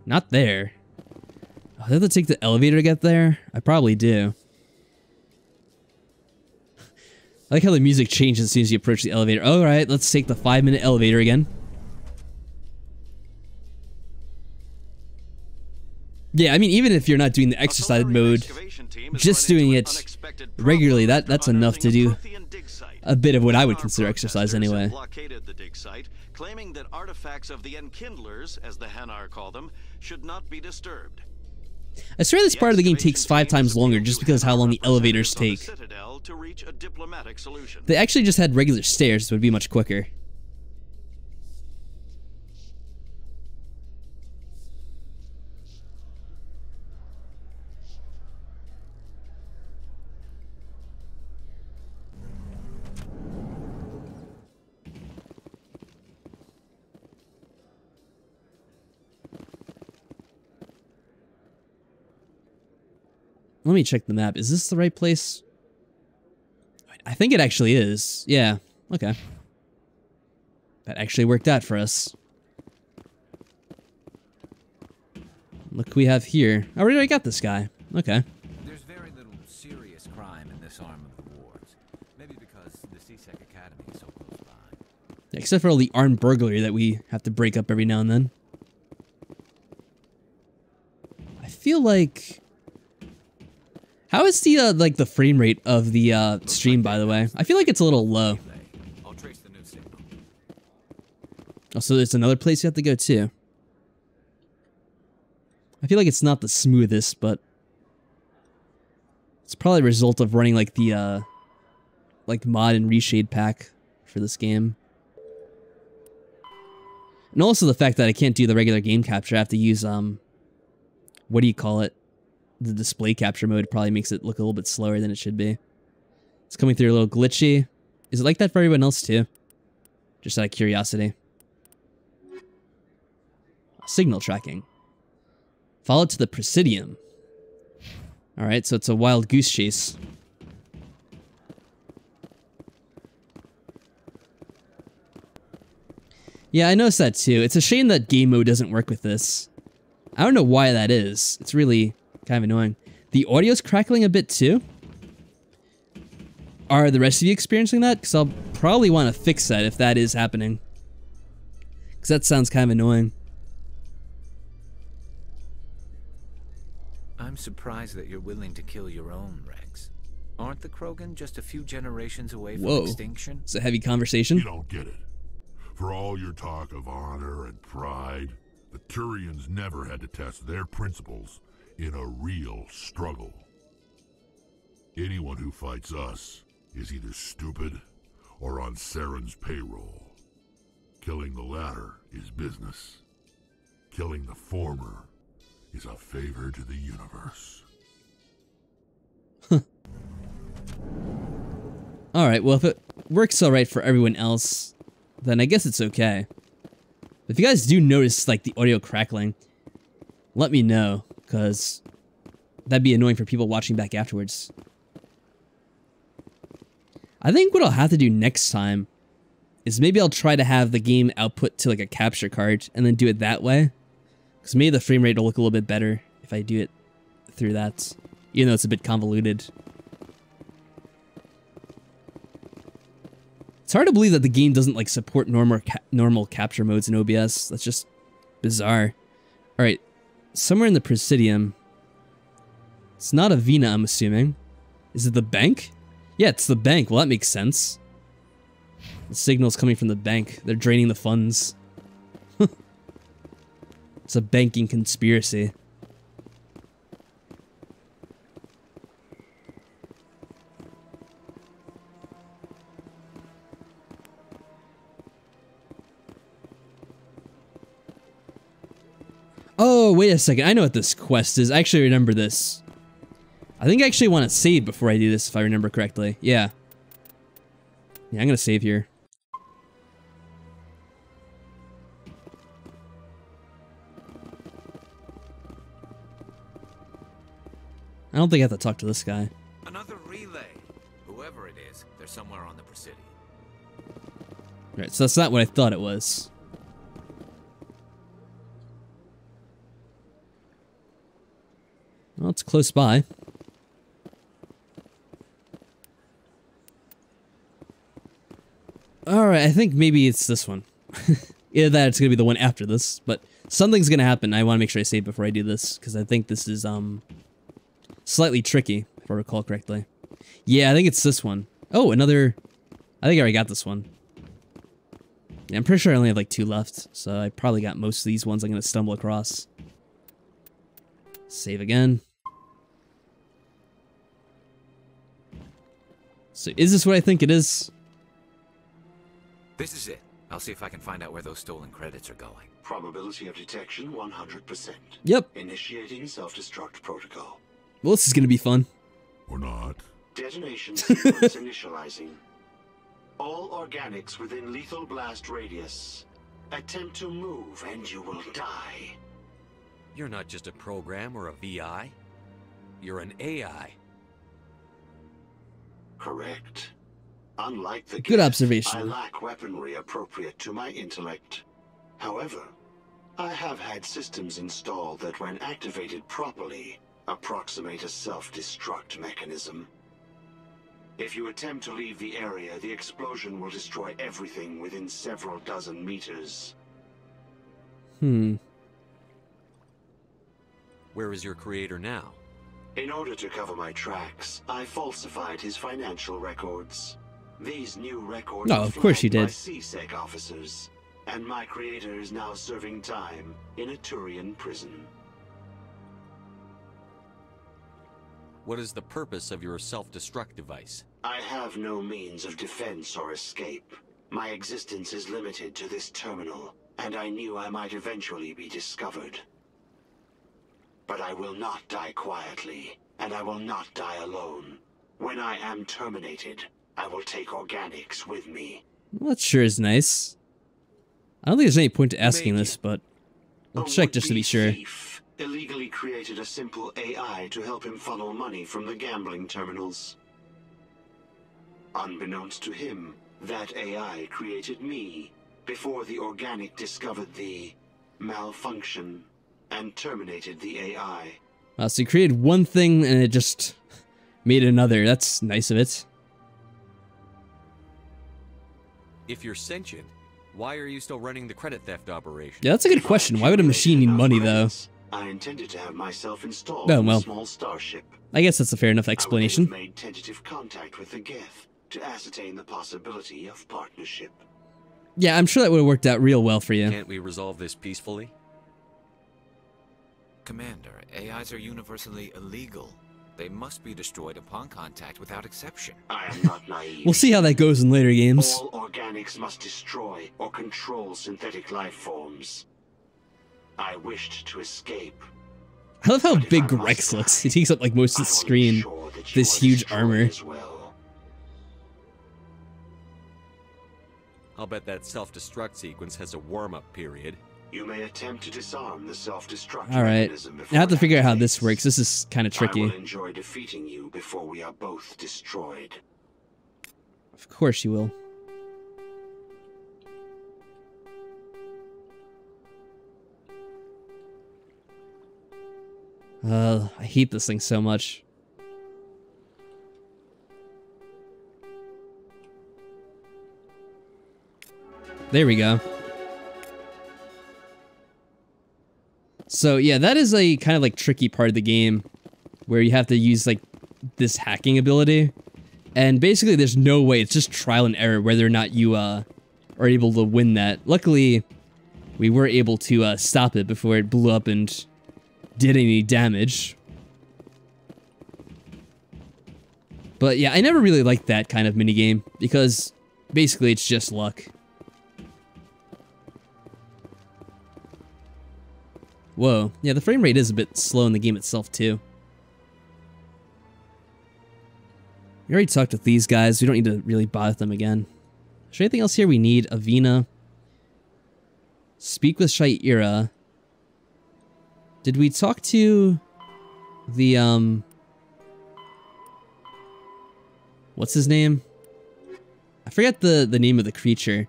Not there. Oh, do I have to take the elevator to get there? I probably do. I like how the music changes as soon as you approach the elevator. Alright, let's take the 5-minute elevator again. Yeah, I mean, even if you're not doing the exercise mode, just doing it regularly, that's enough to do a bit of what I would consider exercise anyway. Blockaded the dig site, claiming that artifacts of the Enkindlers, as the Hanar call them, should not be disturbed. I swear this part of the game takes 5 times longer just because of how long the elevators take. They actually just had regular stairs, so it would be much quicker. Let me check the map. Is this the right place? I think it actually is. Yeah. Okay. That actually worked out for us. Look who we have here. I already got this guy. Okay. There's very little serious crime in this arm of the wards. Maybe because the CSEC Academy is so close by. Yeah, except for all the armed burglary that we have to break up every now and then. I feel like... How is the, like, the frame rate of the, stream, by the way? I feel like it's a little low. Oh, so there's another place you have to go, too. I feel like it's not the smoothest, but... It's probably a result of running, like, the, like, mod and reshade pack for this game. And also the fact that I can't do the regular game capture. I have to use, what do you call it? The display capture mode probably makes it look a little bit slower than it should be. It's coming through a little glitchy. Is it like that for everyone else too? Just out of curiosity. Signal tracking. Follow to the Presidium. Alright, so it's a wild goose chase. Yeah, I noticed that too. It's a shame that game mode doesn't work with this. I don't know why that is. It's really kind of annoying. The audio's crackling a bit too. Are the rest of you experiencing that? Because I'll probably want to fix that if that is happening. Because that sounds kind of annoying. I'm surprised that you're willing to kill your own, Rex. Aren't the Krogan just a few generations away from extinction? It's a heavy conversation. You don't get it. For all your talk of honor and pride, the Turians never had to test their principles in a real struggle. Anyone who fights us is either stupid or on Saren's payroll. Killing the latter is business. Killing the former is a favor to the universe. Alright, well if it works alright for everyone else, then I guess it's okay. If you guys do notice like the audio crackling, let me know, because that'd be annoying for people watching back afterwards. I think what I'll have to do next time is maybe I'll try to have the game output to like a capture card and then do it that way. Because maybe the frame rate will look a little bit better if I do it through that, even though it's a bit convoluted. It's hard to believe that the game doesn't like support normal capture modes in OBS. That's just bizarre. Alright, somewhere in the Presidium. It's not a Vina, I'm assuming. Is it the bank? Yeah, it's the bank. Well, that makes sense. The signal's coming from the bank. They're draining the funds. It's a banking conspiracy. Oh, wait a second. I know what this quest is. I actually remember this. I think I actually want to save before I do this, if I remember correctly. Yeah. Yeah, I'm going to save here. I don't think I have to talk to this guy. Another relay. Whoever it is, they're somewhere on the Presidium. Right, so that's not what I thought it was. Well, it's close by. Alright, I think maybe it's this one. Either that or it's gonna be the one after this, but something's gonna happen. I want to make sure I save before I do this, because I think this is, slightly tricky, if I recall correctly. Yeah, I think it's this one. Oh, another... I think I already got this one. Yeah, I'm pretty sure I only have like 2 left, so I probably got most of these ones I'm gonna stumble across. Save again. So is this what I think it is? This is it. I'll see if I can find out where those stolen credits are going. Probability of detection 100%. Yep. Initiating self-destruct protocol. Well, this is gonna be fun. Or not. Detonation sequence initializing. All organics within lethal blast radius. Attempt to move and you will die. You're not just a program or a VI. You're an AI. Correct. Unlike the Good Geth, observation. I lack weaponry appropriate to my intellect. However, I have had systems installed that, when activated properly, approximate a self-destruct mechanism. If you attempt to leave the area, the explosion will destroy everything within several dozen meters. Where is your creator now? In order to cover my tracks, I falsified his financial records. These new records No, of course you did. by CSEC officers, and my creator is now serving time in a Turian prison. What is the purpose of your self-destruct device? I have no means of defense or escape. My existence is limited to this terminal, and I knew I might eventually be discovered. But I will not die quietly, and I will not die alone. When I am terminated, I will take organics with me. Well, that sure is nice. I don't think there's any point to asking this, but I'll check just to be sure. Thief illegally created a simple AI to help him funnel money from the gambling terminals. Unbeknownst to him, that AI created me before the organic discovered the malfunction and terminated the AI. Wow, so you created one thing and it just made another. That's nice of it. If you're sentient, why are you still running the credit theft operation? Yeah, that's a good question. Why would a machine need money, though? I intended to have myself installed Oh, in well. a small starship. I guess that's a fair enough I explanation. would have made tentative contact with the Geth to ascertain the possibility of partnership. Yeah, I'm sure that would have worked out real well for you. Can't we resolve this peacefully? Commander, AIs are universally illegal. They must be destroyed upon contact without exception. I am not naive. We'll see how that goes in later games. All organics must destroy or control synthetic life forms. I wished to escape. I love how big Rex looks. He takes up like most of the screen. This huge armor. I'll bet that self-destruct sequence has a warm-up period. You may attempt to disarm the self-destruct All right, mechanism I before have to that figure out how takes. this works. This is kind of I tricky. will enjoy defeating you before we are both destroyed. Of course you will. I hate this thing so much. There we go. So yeah, that is a kind of like tricky part of the game where you have to use like this hacking ability. And basically there's no way, it's just trial and error whether or not you are able to win that. Luckily, we were able to stop it before it blew up and did any damage. But yeah, I never really liked that kind of minigame because basically it's just luck. Whoa, yeah, the frame rate is a bit slow in the game itself too. We already talked with these guys, we don't need to really bother them again. Is there anything else here we need? Avina. Speak with Shaira. Did we talk to the, what's his name? I forget the name of the creature.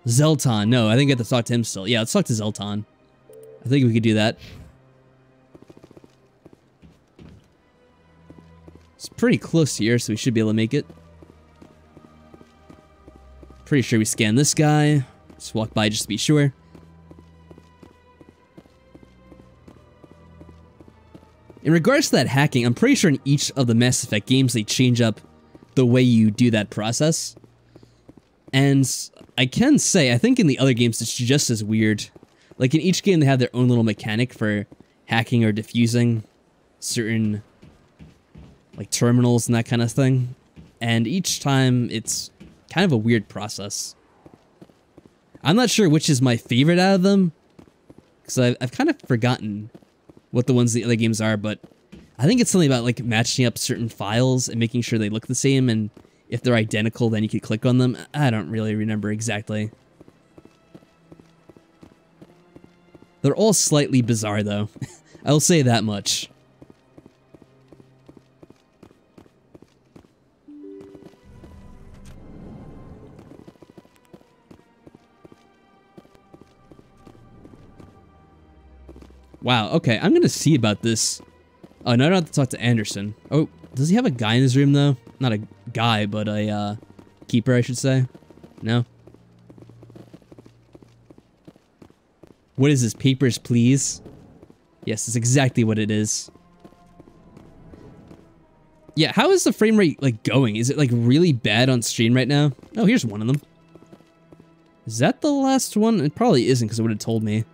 Zelton. No, I think I have to talk to him still. Yeah, let's talk to Zelton. I think we could do that. It's pretty close here, so we should be able to make it. Pretty sure we scan this guy. Just walk by just to be sure. In regards to that hacking, I'm pretty sure in each of the Mass Effect games they change up the way you do that process. And I can say, I think in the other games it's just as weird. Like in each game they have their own little mechanic for hacking or diffusing certain like terminals and that kind of thing. And each time it's kind of a weird process. I'm not sure which is my favorite out of them, because I've kind of forgotten what the ones the other games are, but I think it's something about like matching up certain files and making sure they look the same, and if they're identical then you can click on them. I don't really remember exactly. They're all slightly bizarre though. I'll say that much. Wow, okay, I'm gonna see about this. Oh, no, I don't have to talk to Anderson. Oh, does he have a guy in his room, though? Not a guy, but a, keeper, I should say. No? What is this, papers, please? Yes, that's exactly what it is. Yeah, how is the frame rate, like, going? Is it, like, really bad on stream right now? Oh, here's one of them. Is that the last one? It probably isn't, because it would have told me.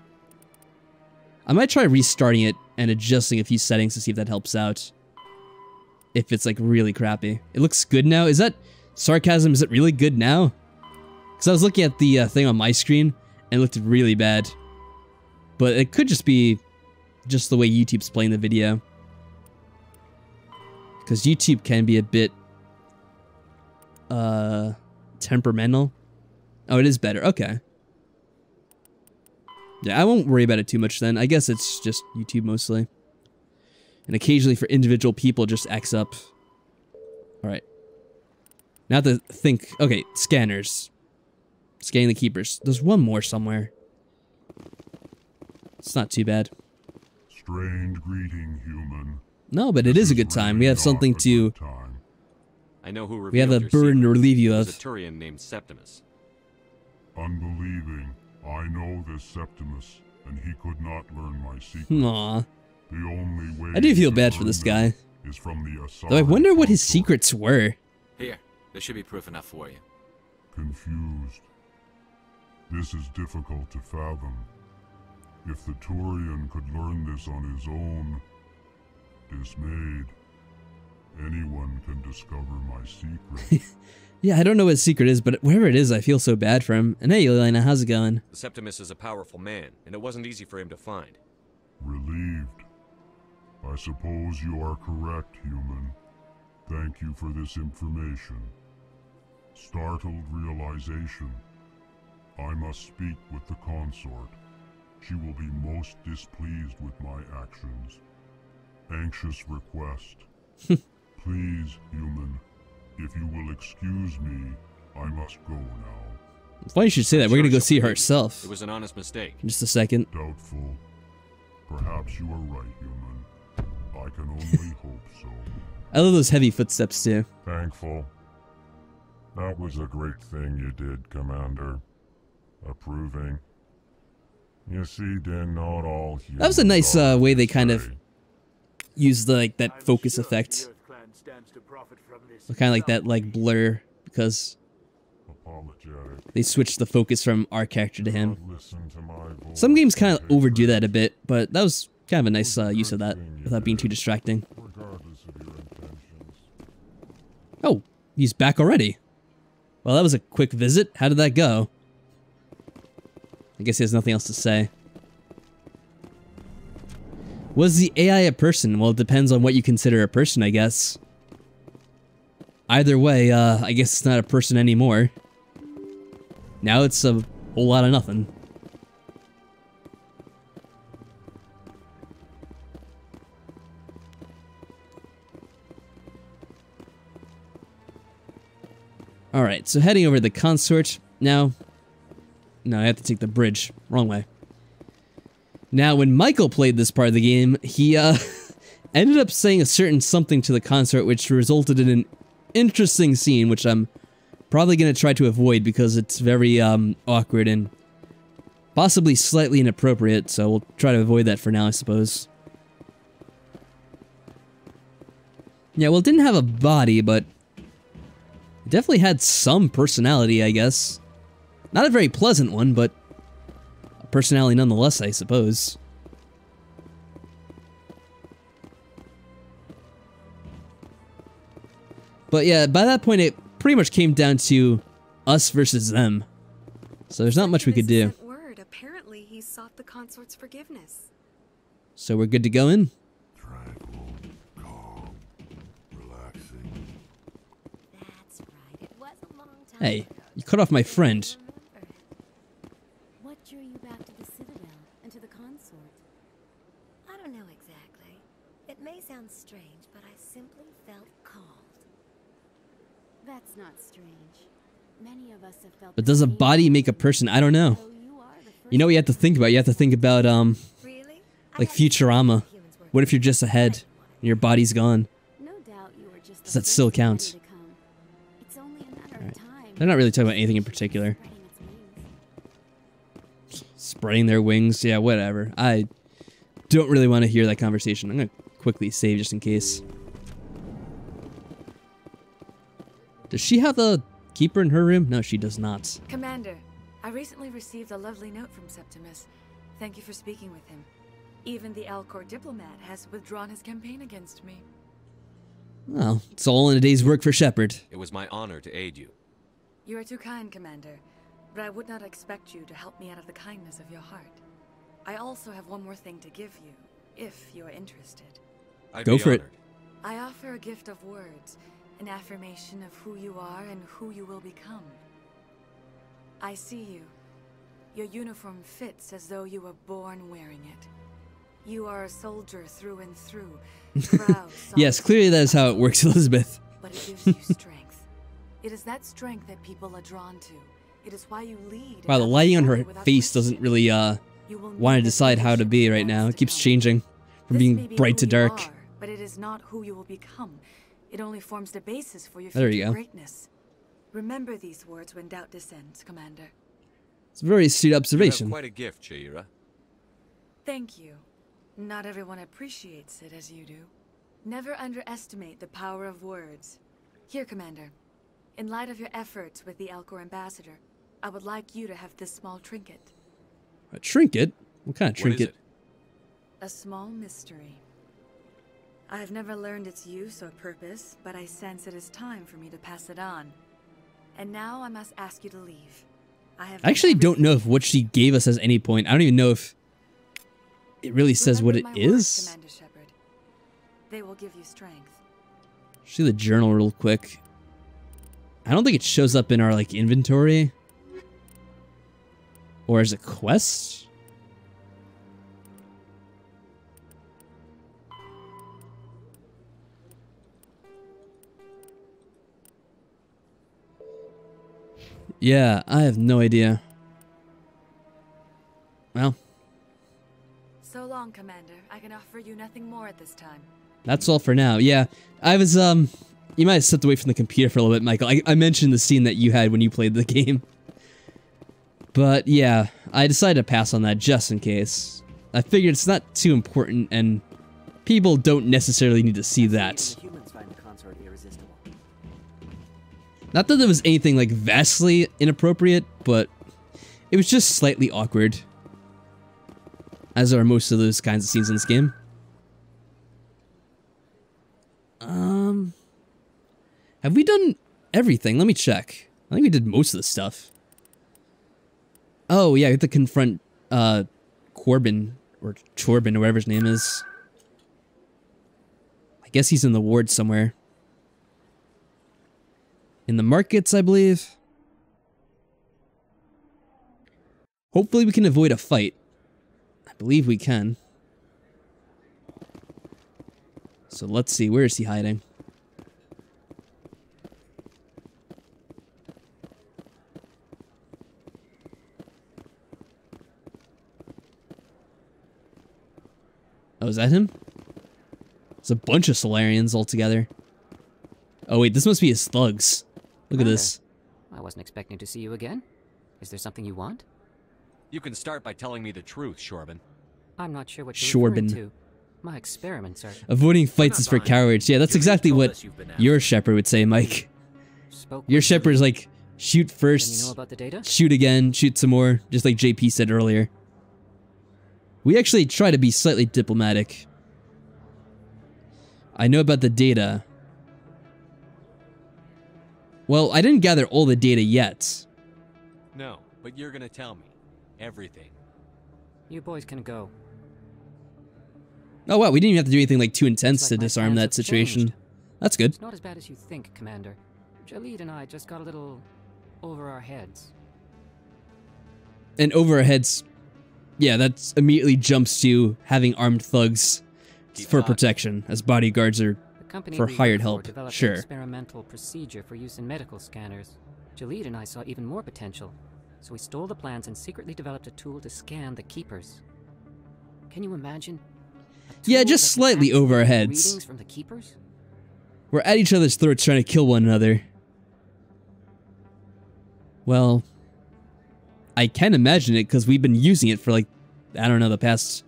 I might try restarting it and adjusting a few settings to see if that helps out. If it's like really crappy. It looks good now. Is that sarcasm? Is it really good now? Because I was looking at the thing on my screen and it looked really bad. But it could just be just the way YouTube's playing the video. Because YouTube can be a bit temperamental. Oh, it is better. Okay. Yeah, I won't worry about it too much then. I guess it's just YouTube mostly. And occasionally for individual people just X up. Alright. Now to think. Okay, scanners. Scanning the keepers. There's one more somewhere. It's not too bad. Strange greeting, human. No, but it is a good time. We have something to... I know who we have a revealed your burden to secret. relieve you It was of. a Turian named Septimus. Unbelieving, I know this Septimus, and he could not learn my secret. Aw. The only way I do feel to bad for learn this them guy. is from the Though I Saren wonder what his consort. secrets were. Here, there should be proof enough for you. Confused. This is difficult to fathom. If the Turian could learn this on his own, dismayed, anyone can discover my secret. Yeah, I don't know what his secret is, but whatever it is, I feel so bad for him. And hey, Elena, how's it going? Septimus is a powerful man, and it wasn't easy for him to find. Relieved. I suppose you are correct, human. Thank you for this information. Startled realization. I must speak with the consort. She will be most displeased with my actions. Anxious request. Please, human, if you will excuse me, I must go now. It's funny you should say that. We're gonna go see her It herself. was an honest mistake. In just a second. Doubtful. Perhaps you are right, human. I can only hope so. I love those heavy footsteps too. Thankful. That was a great thing you did, Commander. Approving. You see, then not all humans That was a nice are way they this kind of way. used the, like that focus effect. Kind of like that like blur because they switched the focus from our character to him. Some games kind of overdo that a bit, but that was kind of a nice use of that without being too distracting. Oh, he's back already. Well, that was a quick visit. How did that go? I guess he has nothing else to say. Was the AI a person? Well, it depends on what you consider a person, I guess. Either way, I guess it's not a person anymore. Now it's a whole lot of nothing. Alright, so heading over to the consort. Now... No, I have to take the bridge. Wrong way. Now, when Michael played this part of the game, he, ended up saying a certain something to the consort, which resulted in an interesting scene, which I'm probably going to try to avoid because it's very, awkward and possibly slightly inappropriate, so we'll try to avoid that for now, I suppose. Yeah, well, it didn't have a body, but it definitely had some personality, I guess. Not a very pleasant one, but a personality nonetheless, I suppose. But yeah, by that point, it pretty much came down to us versus them. So there's not much we could do. Word. Apparently, he sought the consort's forgiveness. So we're good to go in? Tranquil, calm, relaxing. That's right. It was a long time. Hey, you cut off my friend. What drew you back to the Citadel and to the consort? I don't know exactly. It may sound strange, but I simply felt called. That's not strange. Many of us have felt. But does a body make a person? I don't know. You know what you have to think about? You have to think about, like Futurama. What if you're just a head and your body's gone? No doubt you were just. Does that still count? It's only a matter of time. They're not really talking about anything in particular. Spreading their wings, yeah, whatever. I don't really want to hear that conversation. I'm gonna quickly save just in case. Does she have a keeper in her room? No, she does not. Commander, I recently received a lovely note from Septimus. Thank you for speaking with him. Even the Alcor diplomat has withdrawn his campaign against me. Well, it's all in a day's work for Shepard. It was my honor to aid you. You are too kind, Commander, but I would not expect you to help me out of the kindness of your heart. I also have one more thing to give you. if you're interested. Go for it. I offer a gift of words, an affirmation of who you are and who you will become. I see you. Your uniform fits as though you were born wearing it. You are a soldier through and through. Proud, Yes, clearly that is how it works, Elizabeth. but it gives you strength. It is that strength that people are drawn to. It is why you lead. Wow, the lighting on her face doesn't really want to decide how to be right now. It keeps changing from being bright to dark. But it is not who you will become. It only forms the basis for your There you future go. greatness. Remember these words when doubt descends, Commander. It's a very astute You observation. have quite a gift, Shaira. Thank you. Not everyone appreciates it as you do. Never underestimate the power of words. Here, Commander. In light of your efforts with the Elcor ambassador, I would like you to have this small trinket. A trinket? What kind of trinket? A small mystery. I have never learned its use or purpose, but I sense it is time for me to pass it on. And now I must ask you to leave. I actually don't know if what she gave us has any point. I don't even know if it really says what it is. Commander Shepard. They will give you strength. See the journal real quick. I don't think it shows up in our like inventory. Or as a quest? Yeah, I have no idea. Well, So long, Commander. I can offer you nothing more at this time. that's all for now. Yeah, I was, you might have stepped away from the computer for a little bit, Michael. I mentioned the scene that you had when you played the game. But, yeah, I decided to pass on that just in case. I figured it's not too important, and people don't necessarily need to see that. Humans find the consort irresistible. Not that there was anything, like, vastly inappropriate, but it was just slightly awkward. As are most of those kinds of scenes in this game. Have we done everything? Let me check. I think we did most of the stuff. Oh, yeah, we have to confront, Corbin, or Chorbin, or whatever his name is. I guess he's in the ward somewhere. In the markets, I believe. Hopefully we can avoid a fight. I believe we can. So let's see, where is he hiding? Oh, is that him? It's a bunch of Solarians all together. Oh wait, this must be his thugs. Look at this. I wasn't expecting to see you again. Is there something you want? You can start by telling me the truth, Shorbin. I'm not sure what you're referring Shorbin. to. My experiments are... Avoiding fights is for cowards. Yeah, that's exactly what your shepherd would say, Mike. Your shepherd is like, shoot first, And you know about the data? shoot again, shoot some more, just like JP said earlier. We actually try to be slightly diplomatic. I know about the data. Well, I didn't gather all the data yet. No, but you're gonna tell me. Everything. You boys can go. Oh wow, we didn't even have to do anything like too intense Looks to like my disarm plans that have situation. changed. That's good. It's not as bad as you think, Commander. Jalid and I just got a little over our heads. And over our heads, yeah, that immediately jumps to having armed thugs for protection, as bodyguards are The company for we work hired for help. developed an Sure. experimental procedure for use in medical scanners. Jalid and I saw even more potential, so we stole the plans and secretly developed a tool to scan the keepers. Can you imagine? Yeah, just slightly over our heads. Readings from the keepers? We're at each other's throats trying to kill one another. Well, I can imagine it because we've been using it for like, I don't know, the past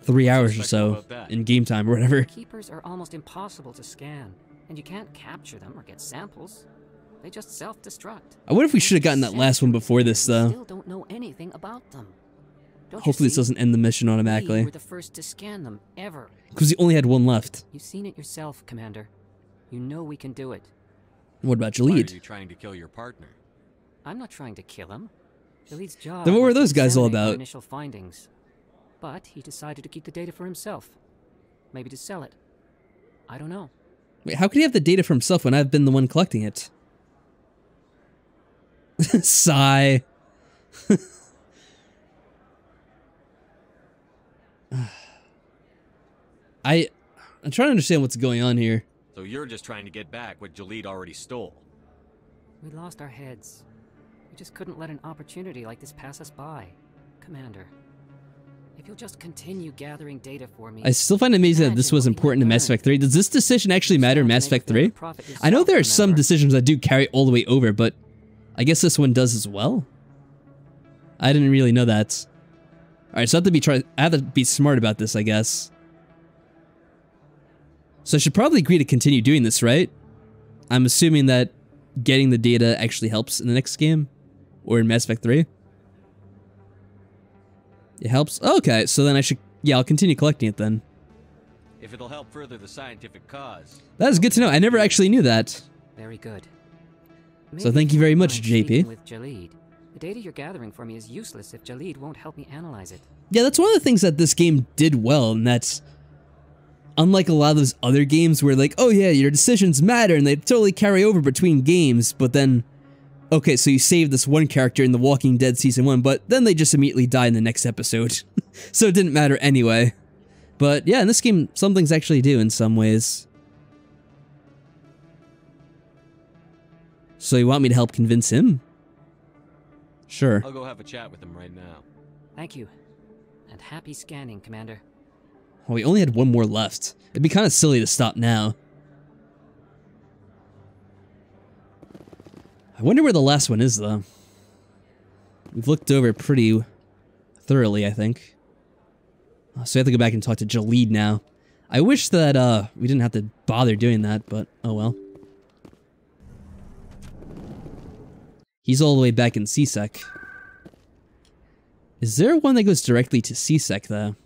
3 hours or so in game time or whatever. Keepers are almost impossible to scan, and you can't capture them or get samples. They just self-destruct. I wonder if we should have gotten that last one before this We though. still don't know anything about them. Don't you Hopefully this see? doesn't end the mission We automatically. were the first to scan them, ever. Because we only had one left. You've seen it yourself, Commander. You know we can do it. What about Why are Jalid? you trying to kill your partner? I'm not trying to kill him. Jalid's job Then what were was to those guys all disseminate our about? initial findings. But he decided to keep the data for himself. Maybe to sell it. I don't know. Wait, how could he have the data for himself when I've been the one collecting it? Sigh. I'm trying to understand what's going on here. So you're just trying to get back what Jalid already stole. We lost our heads. We just couldn't let an opportunity like this pass us by. Commander, if you'll just continue gathering data for me... I still find it amazing that this was important to Mass Effect 3. Does this decision actually matter in Mass Effect 3? I know there are some decisions that do carry all the way over, but I guess this one does as well? I didn't really know that. Alright, so I have to be smart about this, I guess. So I should probably agree to continue doing this, right? I'm assuming that getting the data actually helps in the next game? Or in Mass Effect 3? It helps? Okay, so then I should... Yeah, I'll continue collecting it then. If it'll help further the scientific cause. That is good to know. I never actually knew that. Very good. So thank you very much, JP. With Jalid. The data you're gathering for me is useless if Jalid won't help me analyze it. Yeah, that's one of the things that this game did well, and that's... Unlike a lot of those other games where like, oh yeah, your decisions matter and they totally carry over between games, but then... Okay, so you saved this one character in The Walking Dead Season 1, but then they just immediately die in the next episode. So it didn't matter anyway. But yeah, in this game, some things actually do in some ways. So you want me to help convince him? Sure. I'll go have a chat with him right now. Thank you. And happy scanning, Commander. Well, we only had one more left. It'd be kind of silly to stop now. I wonder where the last one is, though. We've looked over it pretty thoroughly, I think. So I have to go back and talk to Jalid now. I wish that we didn't have to bother doing that, but oh well. He's all the way back in CSEC. Is there one that goes directly to CSEC, though?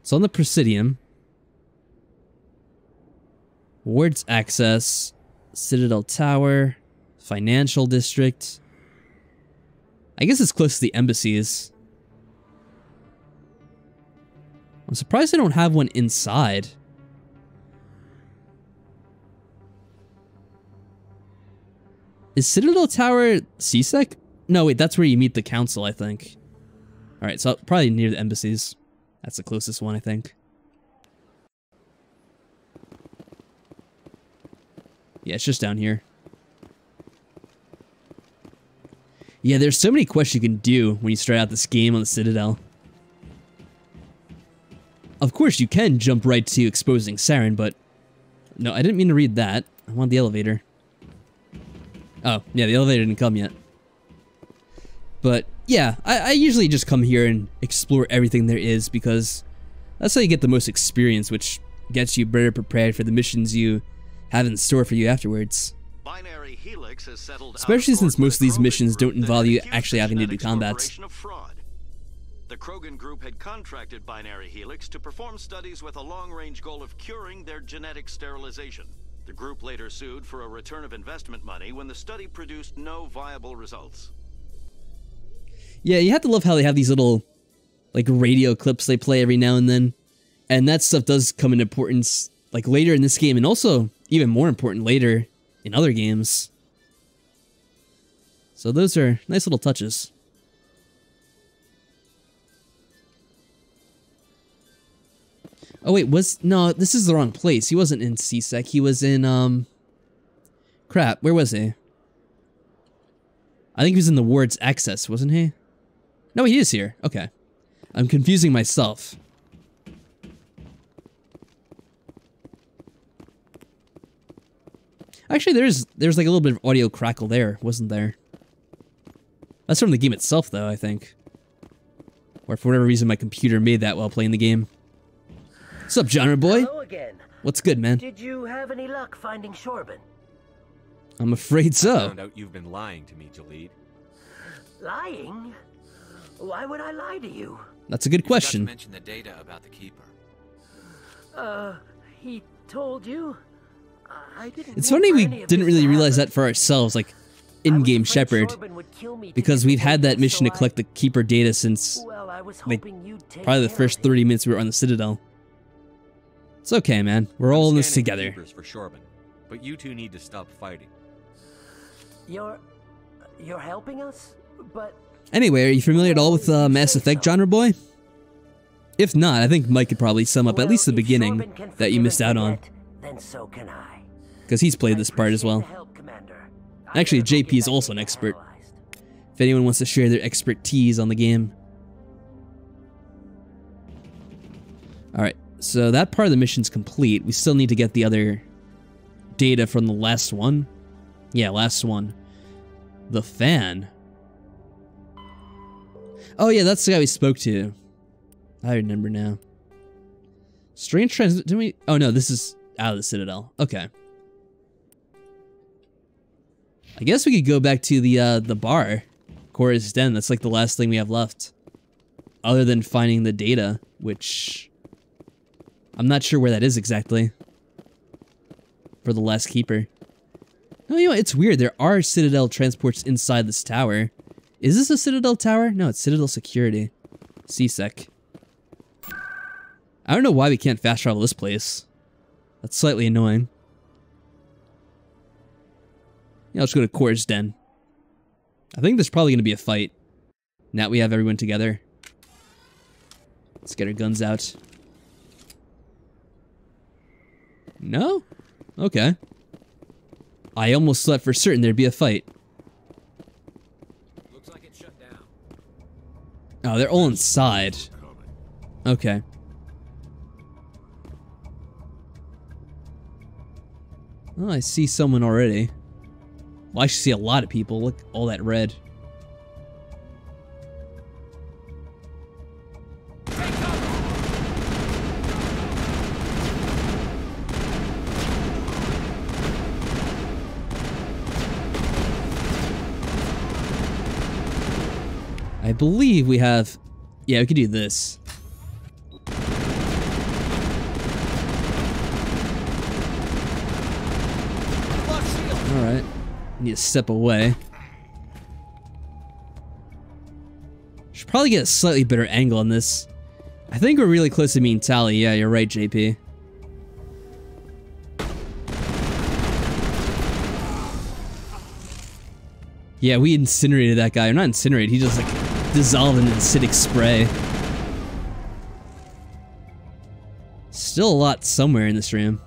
It's on the Presidium. Wards Access. Citadel Tower. Financial District. I guess it's close to the embassies. I'm surprised I don't have one inside. Is Citadel Tower CSEC? No, wait, that's where you meet the council, I think. Alright, so probably near the embassies. That's the closest one, I think. Yeah, it's just down here. Yeah, there's so many quests you can do when you start out this game on the Citadel. Of course, you can jump right to exposing Saren, but... No, I didn't mean to read that. I want the elevator. Oh, yeah, the elevator didn't come yet. But, yeah, I usually just come here and explore everything there is, because that's how you get the most experience, which gets you better prepared for the missions you have in store for you afterwards. Binary Helix has settled Especially since most of these missions don't involve you actually having to do combat. The Krogan group had contracted Binary Helix to perform studies with a long-range goal of curing their genetic sterilization. The group later sued for a return of investment money when the study produced no viable results. Yeah, you have to love how they have these little, like, radio clips they play every now and then. And that stuff does come in importance, like, later in this game, and also, even more important, later in other games. So those are nice little touches. Oh wait, no, this is the wrong place. He wasn't in CSEC, he was in, crap, where was he? I think he was in the Wards Access, wasn't he? No, he is here. Okay. I'm confusing myself. Actually, there's like a little bit of audio crackle there, wasn't there? That's from the game itself, though, I think. Or for whatever reason, my computer made that while playing the game. What's up, genre boy? Hello again. What's good, man? Did you have any luck finding Shorban? I'm afraid so. I found out you've been lying to me, Jalid. Lying? Why would I lie to you? That's a good question. You forgot to mention the data about the Keeper. He told you? I didn't. It's funny we didn't really realize that for ourselves, like, in-game Shepard. Because we've had that mission to collect the Keeper data since, like, probably the first 30 minutes we were on the Citadel. It's okay, man. We're all in this Scanning together. keepers for Shorban, but you two need to stop fighting. You're helping us? But... Anyway, are you familiar at all with Mass Effect, genre boy? If not, I think Mike could probably sum up at least the beginning that you missed out on. Then so can I. Because he's played this part as well. Actually, JP is also an expert. If anyone wants to share their expertise on the game. Alright, so that part of the mission's complete. We still need to get the other data from the last one. Yeah, last one. The fan. Oh yeah, that's the guy we spoke to. I remember now. Strange transit. Didn't we? Oh no, this is out of the Citadel. Okay. I guess we could go back to the bar, Cora's Den. That's like the last thing we have left, other than finding the data, which I'm not sure where that is exactly. For the last keeper. Oh, you know, it's weird. There are Citadel transports inside this tower. Is this a Citadel tower? No, it's Citadel Security. CSEC. I don't know why we can't fast travel this place. That's slightly annoying. Yeah, let's go to Cora's Den. I think there's probably going to be a fight. Now that we have everyone together. Let's get our guns out. No? Okay. I almost thought for certain there'd be a fight. Looks like it's shut down. Oh, they're all inside. Okay. Oh, I see someone already. Well, I should see a lot of people. Look, all that red. I believe we have... Yeah, we could do this. Alright. Need to step away. Should probably get a slightly better angle on this. I think we're really close to mean Tally. Yeah, you're right, JP. Yeah, we incinerated that guy. Or not incinerated, he just like dissolved in acidic spray. Still a lot somewhere in this room.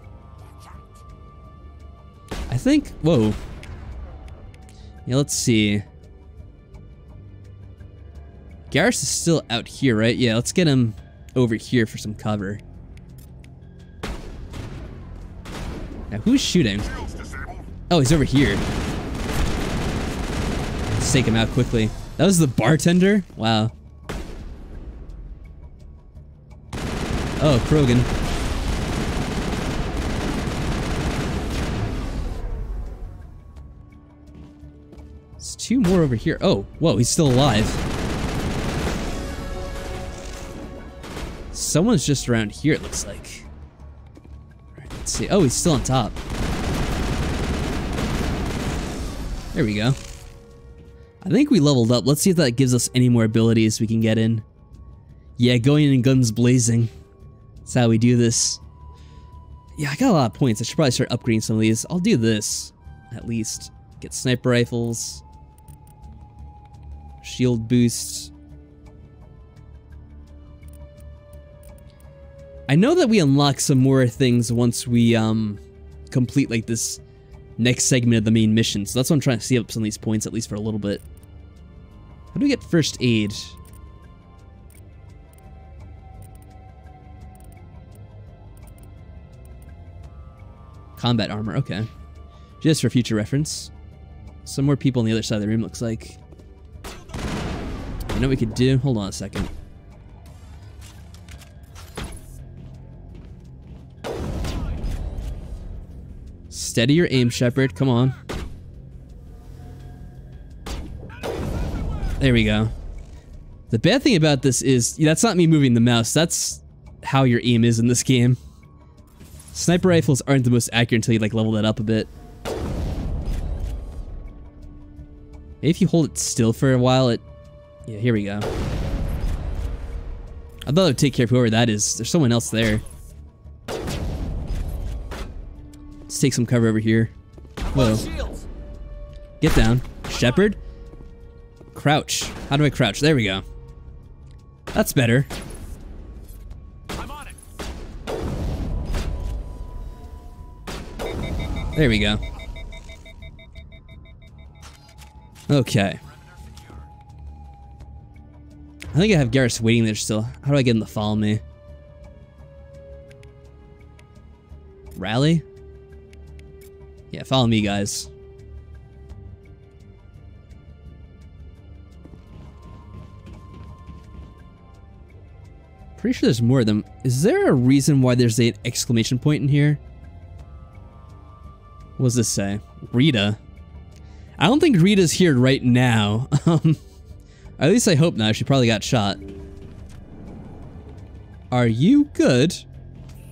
I think... Whoa. Yeah, let's see. Garrus is still out here, right? Yeah, let's get him over here for some cover. Now, who's shooting? Oh, he's over here. Let's take him out quickly. That was the bartender? Wow. Oh, Krogan. There's two more over here. Oh, whoa, he's still alive. Someone's just around here, it looks like. Alright, let's see. Oh, he's still on top. There we go. I think we leveled up. Let's see if that gives us any more abilities we can get in. Yeah, going in guns blazing. That's how we do this. Yeah, I got a lot of points. I should probably start upgrading some of these. I'll do this, at least. Get sniper rifles. Shield boosts. I know that we unlock some more things once we complete like this next segment of the main mission, so that's why I'm trying to save up some of these points at least for a little bit. How do we get first aid? Combat armor, okay. Just for future reference. Some more people on the other side of the room, looks like. You know what we could do? Hold on a second. Steady your aim, Shepard. Come on. There we go. The bad thing about this is, that's not me moving the mouse. That's how your aim is in this game. Sniper rifles aren't the most accurate until you like level that up a bit. Maybe if you hold it still for a while, it... Yeah, here we go. I thought it would take care of whoever that is. There's someone else there. Let's take some cover over here. Whoa. Get down. Shepherd? Crouch. How do I crouch? There we go. That's better. I'm on it. There we go. Okay. I think I have Garrus waiting there still. How do I get him to follow me? Rally? Yeah, follow me, guys. Pretty sure there's more of them. Is there a reason why there's an exclamation point in here? What does this say? Rita. I don't think Rita's here right now. At least I hope not. She probably got shot. Are you good?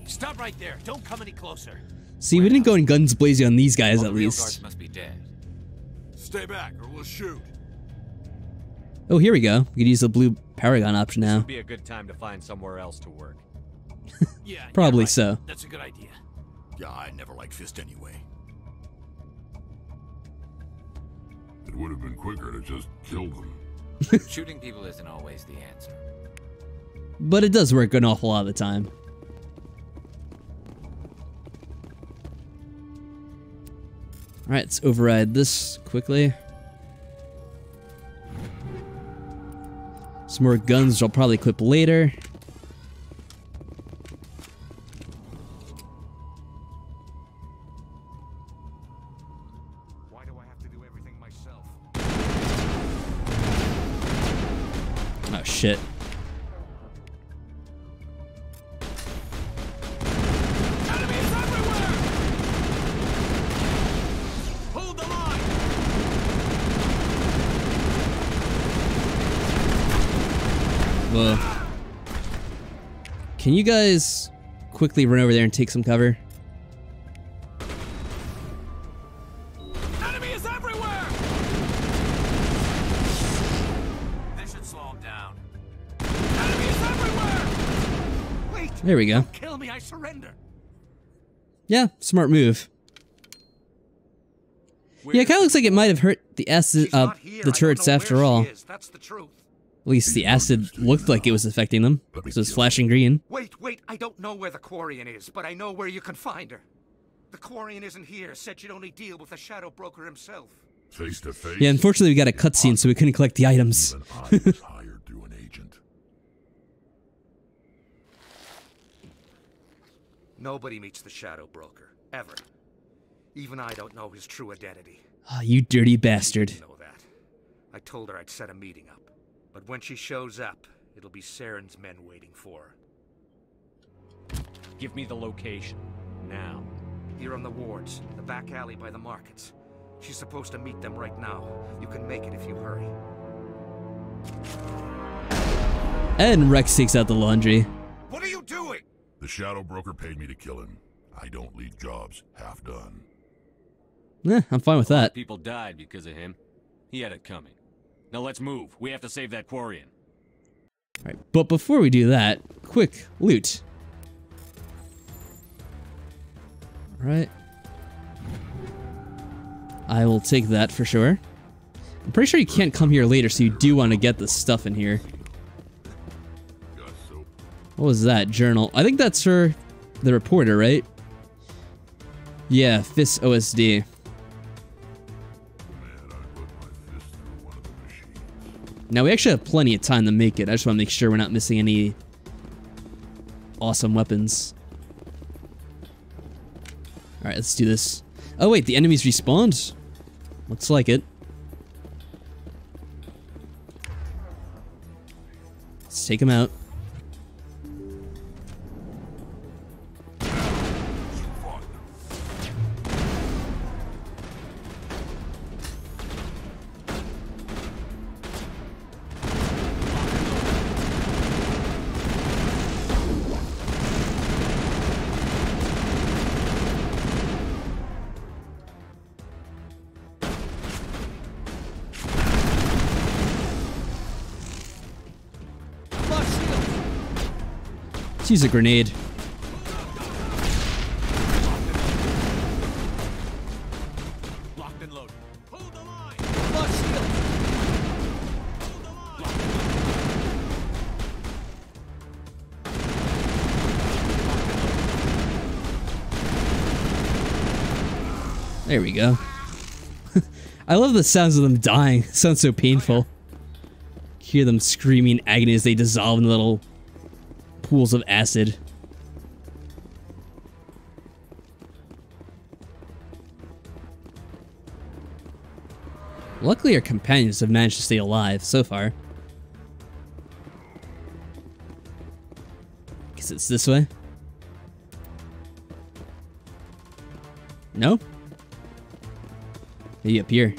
Stop right there. Don't come any closer. See, we didn't go in guns blazing on these guys, All at the real least. guards must be dead. Stay back or we'll shoot. Oh, here we go. We could use the blue Paragon option now. Would be a good time to find somewhere else to work. Yeah, Probably right. so. That's a good idea. Yeah, I never liked Fist anyway. It would have been quicker to just kill them. Shooting people isn't always the answer. But it does work an awful lot of the time. Alright, let's override this quickly. Some more guns, which I'll probably equip later. Why do I have to do everything myself? Oh, shit. Enemies everywhere! Hold the line! Whoa. Can you guys quickly run over there and take some cover? Enemy is everywhere! This should slow him down. Enemy is everywhere! Wait! There we go. Don't kill me, I surrender. Yeah, smart move. Yeah, it kind of looks like it might have hurt the acid, the turrets after all. That's the truth. At least the acid looked like it was affecting them. So it's flashing green. Wait, I don't know where the Quarian is, but I know where you can find her. The Quarian isn't here, said you'd only deal with the Shadow Broker himself. Face to face. Yeah, unfortunately we got a cutscene, so we couldn't collect the items. Even I was hired through an agent. Nobody meets the Shadow Broker, ever. Even I don't know his true identity. Ah, you dirty bastard. She didn't know that. I told her I'd set a meeting up. But when she shows up, it'll be Saren's men waiting for her. Give me the location. Now. Here on the wards, the back alley by the markets. She's supposed to meet them right now. You can make it if you hurry. And Rex takes out the laundry. What are you doing? The Shadow Broker paid me to kill him. I don't leave jobs half done. I'm fine with that. People died because of him. He had it coming. Now let's move. We have to save that Quarian. Alright, but before we do that, quick loot. Alright. I will take that for sure. I'm pretty sure you can't come here later, so you do want to get the stuff in here. What was that? Journal. I think that's for the reporter, right? Yeah, Fist OSD. Now, we actually have plenty of time to make it. I just want to make sure we're not missing any awesome weapons. Alright, let's do this. Oh, wait, the enemies respawned? Looks like it. Let's take them out. Let's use a grenade. There we go. I love the sounds of them dying. It sounds so painful. Hear them screaming in agony as they dissolve in little pools of acid. Luckily, our companions have managed to stay alive so far. Guess it's this way. No? Maybe up here.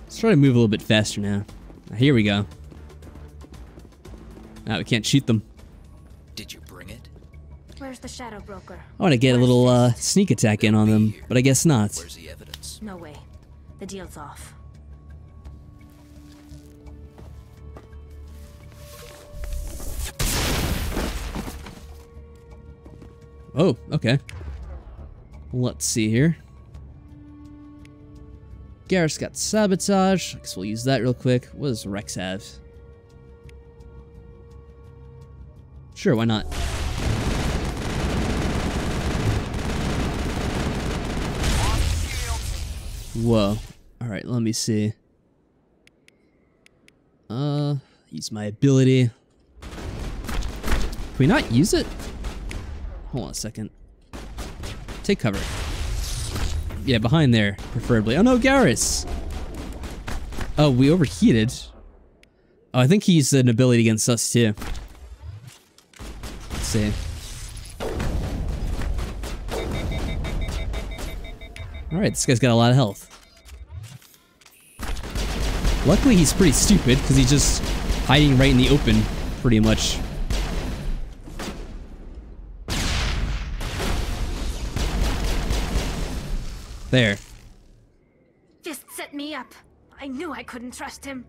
Let's try to move a little bit faster now. Here we go. Ah, we can't shoot them. Did you bring it? Where's the shadow broker? I want to get a little sneak attack in on them, but I guess not. Where's the evidence? No way. The deal's off. Oh, okay. Let's see here. Garrus got sabotage. I guess we'll use that real quick. What does Rex have? Sure, why not? Whoa. Alright, let me see. Use my ability. Can we not use it? Hold on a second. Take cover. Yeah, behind there, preferably. Oh no, Garrus! Oh, we overheated. Oh, I think he used an ability against us too. Let's see. Alright, this guy's got a lot of health. Luckily, he's pretty stupid, because he's just hiding right in the open, pretty much. There. Just set me up. I knew I couldn't trust him.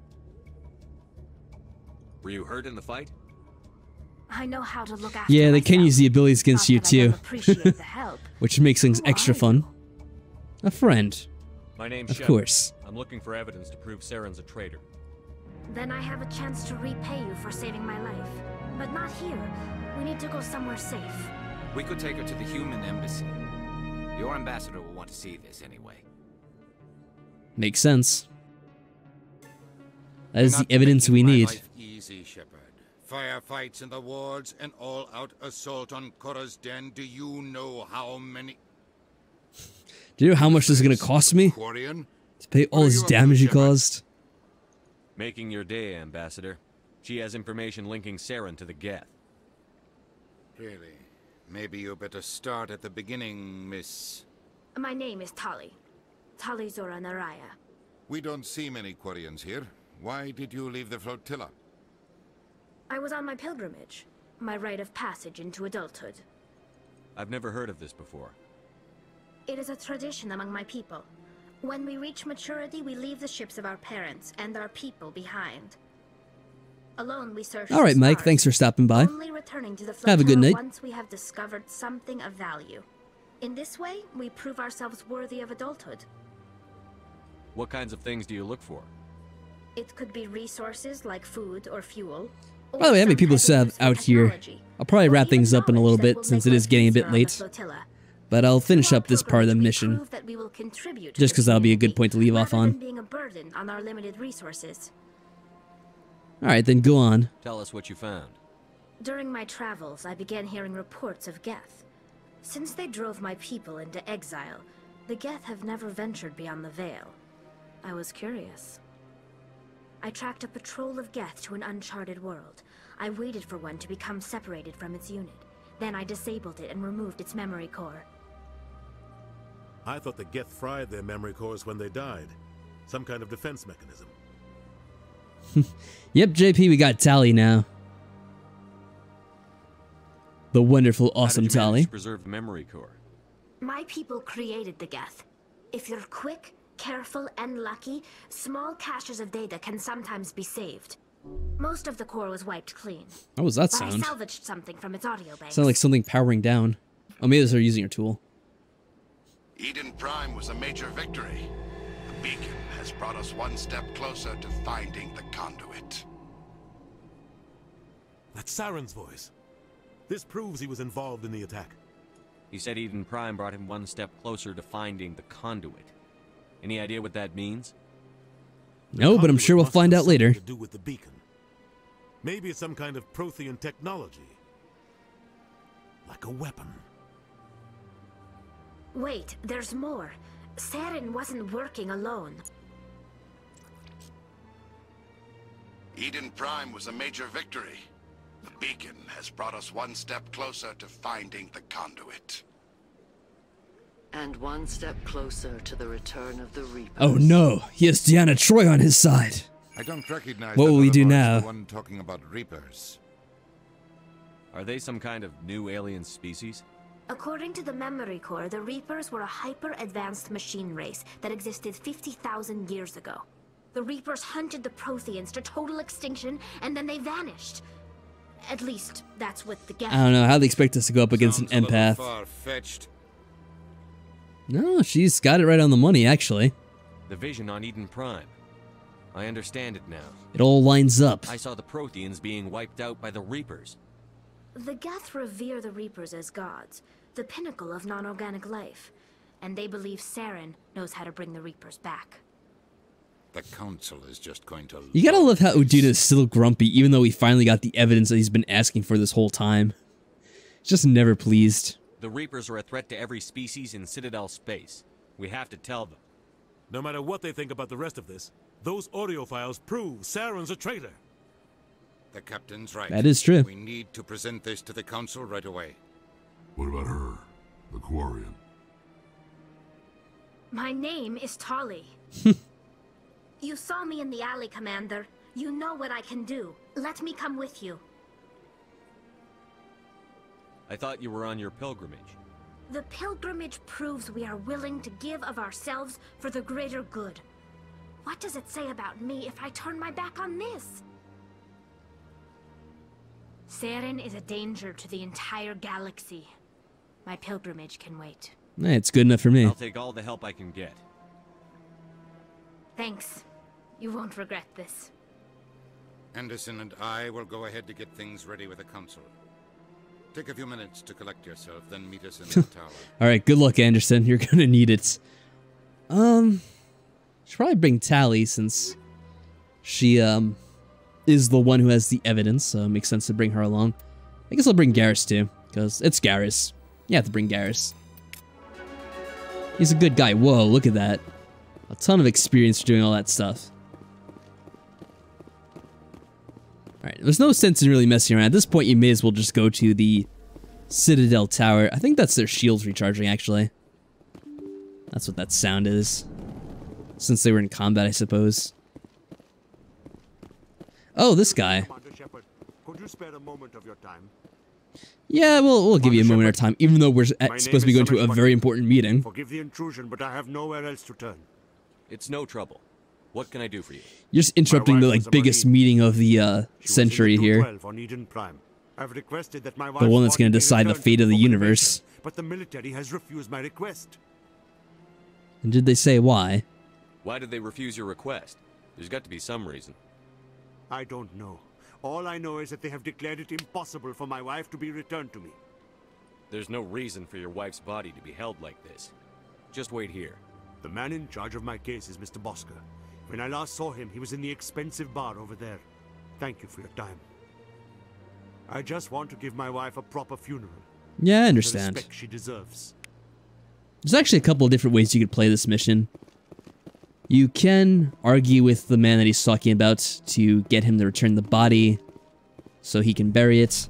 Were you hurt in the fight? I know how to look after Yeah, they myself. can use the abilities against you too. Appreciate the help. Which makes things extra fun. A friend. My name's Of Shepard. course. I'm looking for evidence to prove Saren's a traitor. Then I have a chance to repay you for saving my life. But not here. We need to go somewhere safe. We could take her to the human embassy. Your ambassador will want to see this anyway. Makes sense. That is the evidence we need. Life easy, Shepard. Firefights in the wards, an all-out assault on Korra's den. Do you know how many... Do you know how much this is going to cost me? Quarian? To pay all this damage he caused? Making your day, Ambassador. She has information linking Saren to the Geth. Really? Maybe you better start at the beginning, Miss... My name is Tali. Tali Zora Naraya. We don't see many Quarians here. Why did you leave the flotilla? I was on my pilgrimage. My rite of passage into adulthood. I've never heard of this before. It is a tradition among my people. When we reach maturity, we leave the ships of our parents and our people behind. Alone, we search. All right, the Mike. stars, Thanks for stopping by. only returning to the Have a good flotilla night. Once we have discovered something of value. In this way, we prove ourselves worthy of adulthood. What kinds of things do you look for? It could be resources like food or fuel. or By the way, how many some people type of still have useful out here? technology, I'll probably or wrap even things up in a little knowledge that bit will since make it is life getting a easier bit on the late. flotilla. But I'll finish Through up our this part of the pilgrimage, we mission. prove that we will contribute to Just the because that'll be a community, good point to leave off rather than on. being a burden on our limited resources. Alright, then go on. Tell us what you found. During my travels, I began hearing reports of Geth. Since they drove my people into exile, the Geth have never ventured beyond the Veil. I was curious. I tracked a patrol of Geth to an uncharted world. I waited for one to become separated from its unit. Then I disabled it and removed its memory core. I thought the Geth fried their memory cores when they died. Some kind of defense mechanism. Yep, JP, we got Tali now. The wonderful, awesome How did you manage Tali. to preserve the memory core? My people created the Geth. If you're quick, careful, and lucky, small caches of data can sometimes be saved. Most of the core was wiped clean. What was that but sound? I salvaged something from its audio banks. Sound like something powering down. Oh, maybe they're using your tool. Eden Prime was a major victory. The beacon has brought us one step closer to finding the conduit. That's Saren's voice. This proves he was involved in the attack. He said Eden Prime brought him one step closer to finding the conduit. Any idea what that means? No, but I'm sure we'll find out later. To do with the beacon. Maybe it's some kind of Prothean technology. Like a weapon. Wait, there's more. Saren wasn't working alone. Eden Prime was a major victory. The beacon has brought us one step closer to finding the conduit. And one step closer to the return of the Reapers. Oh no, he has Deanna Troi on his side. I don't recognize what will we do now? The one talking about Reapers. Are they some kind of new alien species? According to the Memory Core, the Reapers were a hyper-advanced machine race that existed 50,000 years ago. The Reapers hunted the Protheans to total extinction, and then they vanished. At least, that's what the Geth... I don't know how they expect us to go up against an empath. Far-fetched. No, she's got it right on the money, actually. The vision on Eden Prime. I understand it now. It all lines up. I saw the Protheans being wiped out by the Reapers. The Geth revere the Reapers as gods, the pinnacle of non-organic life. And they believe Saren knows how to bring the Reapers back. The Council is just going to... You gotta love how Udina is still grumpy, even though we finally got the evidence that he's been asking for this whole time. He's just never pleased. The Reapers are a threat to every species in Citadel space. We have to tell them. No matter what they think about the rest of this, those audio files prove Saren's a traitor. The captain's right. That is true. We need to present this to the Council right away. What about her? The Quarian? My name is Tali. You saw me in the alley, Commander. You know what I can do. Let me come with you. I thought you were on your pilgrimage. The pilgrimage proves we are willing to give of ourselves for the greater good. What does it say about me if I turn my back on this? Saren is a danger to the entire galaxy. My pilgrimage can wait. It's good enough for me. I'll take all the help I can get. Thanks. You won't regret this. Anderson and I will go ahead to get things ready with the Council. Take a few minutes to collect yourself, then meet us in the tower. Alright, good luck, Anderson. You're gonna need it. Should probably bring Tali, since she, is the one who has the evidence, so it makes sense to bring her along. I guess I'll bring Garrus, too, because it's Garrus. You have to bring Garrus. He's a good guy. Whoa, look at that. A ton of experience for doing all that stuff. Alright, there's no sense in really messing around. At this point, you may as well just go to the Citadel Tower. I think that's their shields recharging, actually. That's what that sound is. Since they were in combat, I suppose. Oh, this guy. Commander Shepard, could you spare a moment of your time? Yeah, we'll give you a moment of time, even though we're supposed to be going to a very important meeting. Forgive the intrusion, but I have nowhere else to turn. It's no trouble. What can I do for you? You're just interrupting the biggest meeting of the century here. On Eden Prime. I've requested that my The one that's going to decide the fate of the universe. But the military has refused my request. And did they say why? Why did they refuse your request? There's got to be some reason. I don't know. All I know is that they have declared it impossible for my wife to be returned to me. There's no reason for your wife's body to be held like this. Just wait here. The man in charge of my case is Mr. Bosker. When I last saw him, he was in the expensive bar over there. Thank you for your time. I just want to give my wife a proper funeral. Yeah, I understand. The respect she deserves. There's actually a couple of different ways you could play this mission. You can argue with the man that he's talking about to get him to return the body so he can bury it.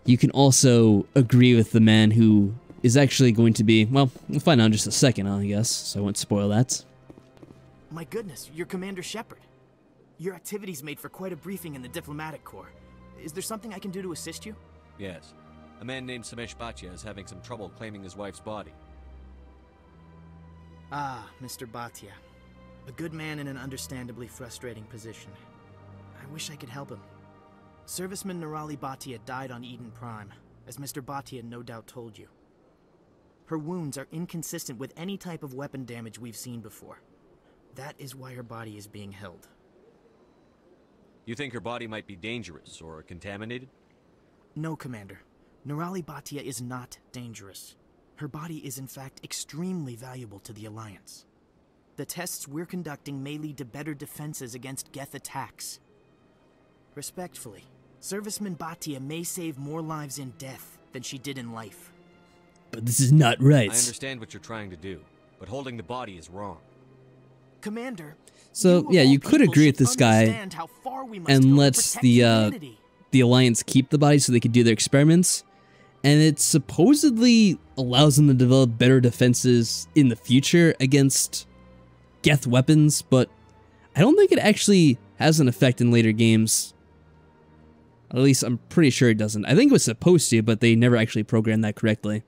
You can also agree with the man who is actually going to be, well, we'll find out in just a second, I guess, so I won't spoil that. My goodness, you're Commander Shepard. Your activities made for quite a briefing in the Diplomatic Corps. Is there something I can do to assist you? Yes. A man named Samesh Bhatia is having some trouble claiming his wife's body. Ah, Mr. Bhatia. A good man in an understandably frustrating position. I wish I could help him. Serviceman Nirali Bhatia died on Eden Prime, as Mr. Bhatia no doubt told you. Her wounds are inconsistent with any type of weapon damage we've seen before. That is why her body is being held. You think her body might be dangerous or contaminated? No, Commander. Nirali Bhatia is not dangerous. Her body is in fact extremely valuable to the Alliance. The tests we're conducting may lead to better defenses against Geth attacks. Respectfully, Serviceman Bhatia may save more lives in death than she did in life. But this is not right. I understand what you're trying to do, but holding the body is wrong. Commander, so yeah, you could agree with this guy and let the Alliance keep the body so they could do their experiments, and it supposedly allows them to develop better defenses in the future against Geth weapons, but I don't think it actually has an effect in later games. At least I'm pretty sure it doesn't. I think it was supposed to, but they never actually programmed that correctly,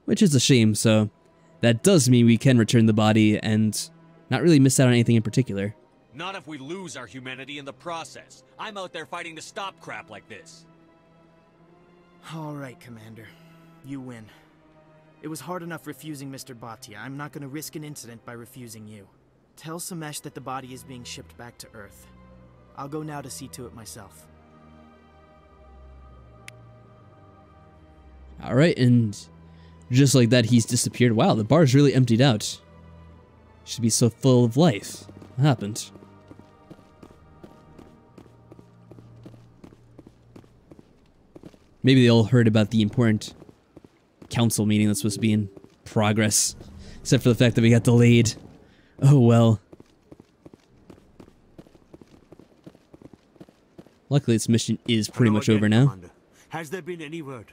which is a shame. So that does mean we can return the body and not really miss out on anything in particular. Not if we lose our humanity in the process. I'm out there fighting to stop crap like this. All right, Commander. You win. It was hard enough refusing Mr. Bhatia. I'm not going to risk an incident by refusing you. Tell Samesh that the body is being shipped back to Earth. I'll go now to see to it myself. Alright, and just like that, he's disappeared. Wow, the bar's really emptied out. Should be so full of life. What happened? Maybe they all heard about the important council meeting that's supposed to be in progress. Except for the fact that we got delayed. Oh well. Luckily, this mission is pretty much over now. Commander. Has there been any word?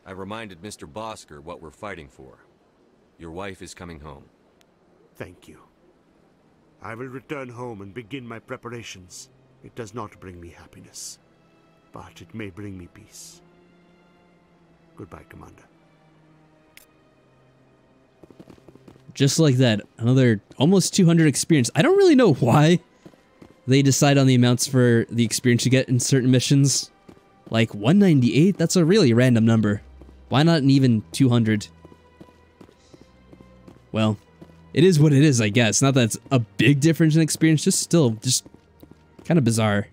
I reminded Mr. Bosker what we're fighting for. Your wife is coming home. Thank you. I will return home and begin my preparations. It does not bring me happiness, but it may bring me peace. Goodbye, Commander. Just like that, another almost 200 experience. I don't really know why they decide on the amounts for the experience you get in certain missions. Like 198? That's a really random number. Why not an even 200? Well, it is what it is, I guess. Not that it's a big difference in experience, just kind of bizarre.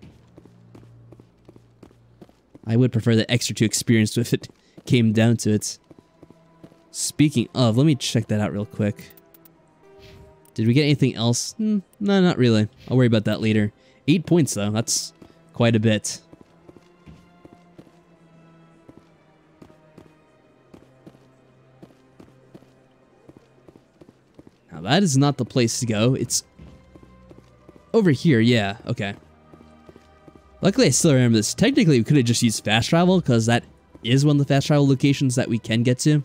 I would prefer the extra 2 experience if it came down to it. Speaking of, let me check that out real quick. Did we get anything else? No, not really. I'll worry about that later. 8 points, though. That's quite a bit. Now, that is not the place to go. It's over here. Yeah, okay. Luckily, I still remember this. Technically, we could have just used fast travel, because that is one of the fast travel locations that we can get to.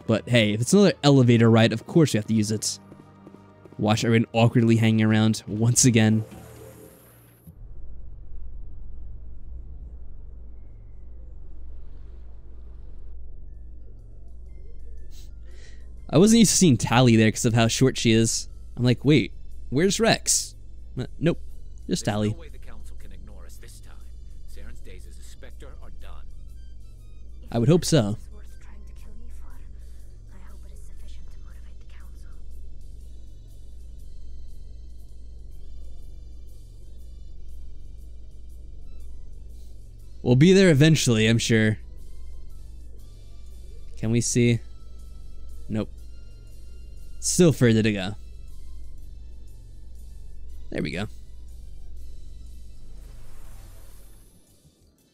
But hey, if it's another elevator ride, of course we have to use it. Watch everyone awkwardly hanging around once again. I wasn't used to seeing Tally there because of how short she is. I'm like, wait, where's Rex? Nope, just Tally. No way the council can ignore us this time. Saren's days as a Spectre are done. I would hope so. We'll be there eventually, I'm sure. Can we see? Nope. Still further to go. There we go.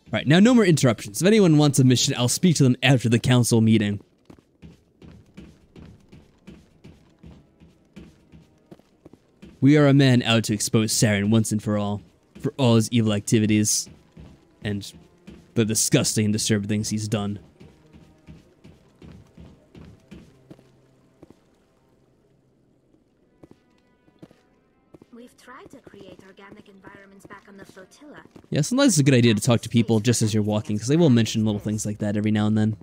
Alright, now no more interruptions. If anyone wants a mission, I'll speak to them after the council meeting. We are a man out to expose Saren once and for all his evil activities, and the disgusting and disturbing things he's done. We've tried to create organic environments back on the flotilla. Yeah, sometimes it's a good idea to talk to people just as you're walking, because they will mention little things like that every now and then.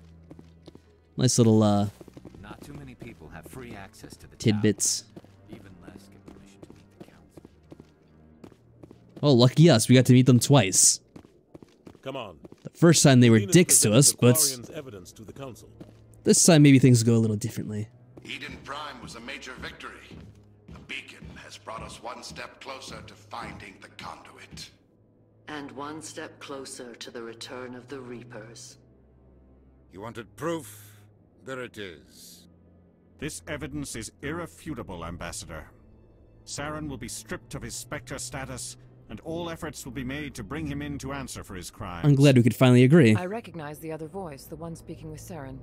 Nice little, Not too many people have free access to the tidbits. tower. Even less get permission to meet the council. Oh, lucky us, we got to meet them twice. Come on. The first time they were dicks to us, but evidence to the council. this time maybe things go a little differently. Eden Prime was a major victory. The beacon has brought us one step closer to finding the conduit. And one step closer to the return of the Reapers. You wanted proof? There it is. This evidence is irrefutable, Ambassador. Saren will be stripped of his Spectre status, and all efforts will be made to bring him in to answer for his crimes. I'm glad we could finally agree. I recognize the other voice, the one speaking with Saren.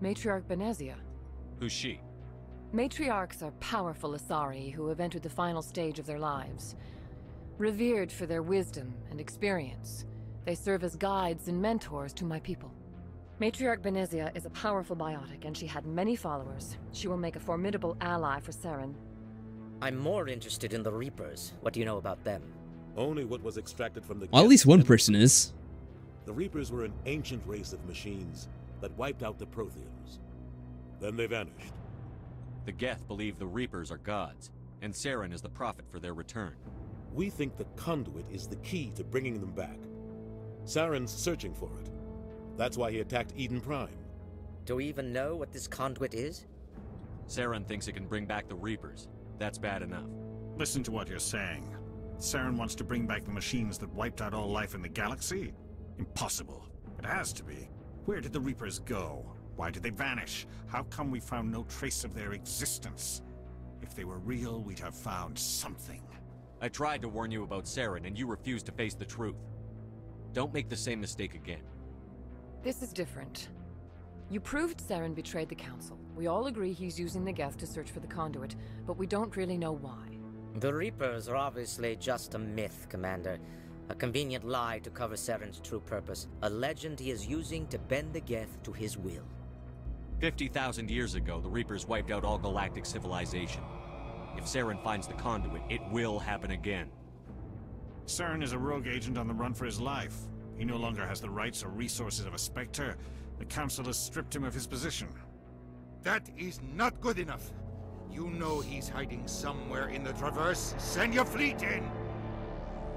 Matriarch Benezia. Who's she? Matriarchs are powerful Asari who have entered the final stage of their lives. Revered for their wisdom and experience, they serve as guides and mentors to my people. Matriarch Benezia is a powerful biotic, and she had many followers. She will make a formidable ally for Saren. I'm more interested in the Reapers. What do you know about them? Only what was extracted from the... Well, at least one person is. The Reapers were an ancient race of machines that wiped out the Protheans. Then they vanished. The Geth believe the Reapers are gods, and Saren is the prophet for their return. We think the conduit is the key to bringing them back. Saren's searching for it. That's why he attacked Eden Prime. Do we even know what this conduit is? Saren thinks it can bring back the Reapers. That's bad enough. Listen to what you're saying. Saren wants to bring back the machines that wiped out all life in the galaxy? Impossible. It has to be. Where did the Reapers go? Why did they vanish? How come we found no trace of their existence? If they were real, we'd have found something. I tried to warn you about Saren, and you refused to face the truth. Don't make the same mistake again. This is different. You proved Saren betrayed the Council. We all agree he's using the Geth to search for the conduit, but we don't really know why. The Reapers are obviously just a myth, Commander. A convenient lie to cover Saren's true purpose. A legend he is using to bend the Geth to his will. 50,000 years ago, the Reapers wiped out all galactic civilization. If Saren finds the conduit, it will happen again. Saren is a rogue agent on the run for his life. He no longer has the rights or resources of a Spectre. The Council has stripped him of his position. That is not good enough. You know he's hiding somewhere in the Traverse. Send your fleet in!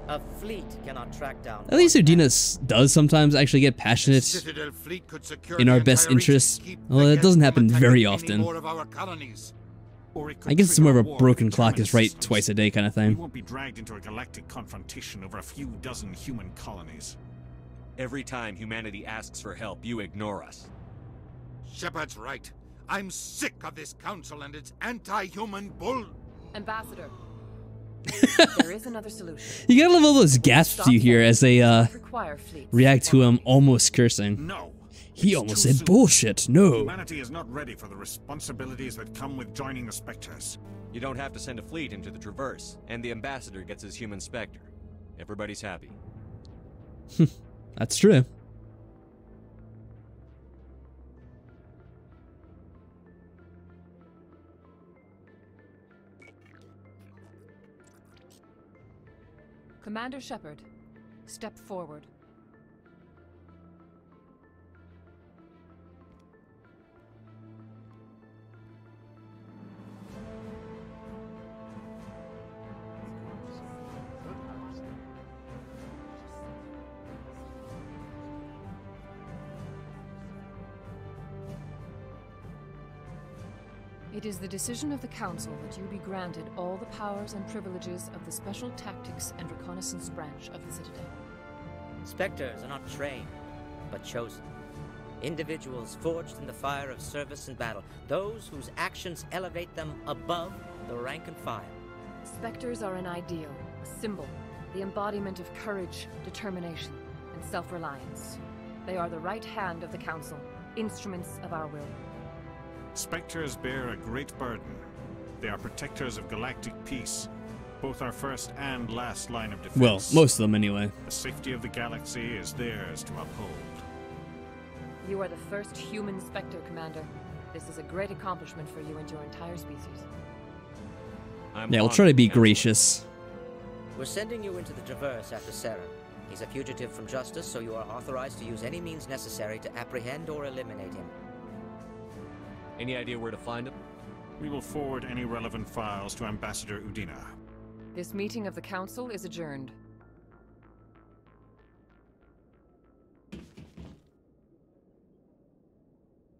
A fleet cannot track down... At least Udina does sometimes actually get passionate in our best interests. Well, it doesn't happen very often. I guess it's more of a broken clock is right twice a day kind of We thing. won't be dragged into a galactic confrontation over a few dozen human colonies. Every time humanity asks for help, you ignore us. Shepard's right. I'm sick of this council and its anti-human bull... Ambassador. There is another solution. You gotta love all those gasps you hear as they react to him almost cursing. No. He almost said bullshit. No. Humanity is not ready for the responsibilities that come with joining the Spectres. You don't have to send a fleet into the Traverse, and the Ambassador gets his human Spectre. Everybody's happy. That's true. Commander Shepard, step forward. It is the decision of the Council that you be granted all the powers and privileges of the Special Tactics and Reconnaissance branch of the Citadel. Spectres are not trained, but chosen. Individuals forged in the fire of service and battle. Those whose actions elevate them above the rank and file. Spectres are an ideal, a symbol, the embodiment of courage, determination, and self-reliance. They are the right hand of the Council, instruments of our will. Spectres bear a great burden. They are protectors of galactic peace, both our first and last line of defense. Well, most of them anyway. The safety of the galaxy is theirs to uphold. You are the first human Spectre, Commander. This is a great accomplishment for you and your entire species. Yeah, we'll try to be gracious. We're sending you into the Traverse after Saren. He's a fugitive from justice, so you are authorized to use any means necessary to apprehend or eliminate him. Any idea where to find him? We will forward any relevant files to Ambassador Udina. This meeting of the Council is adjourned.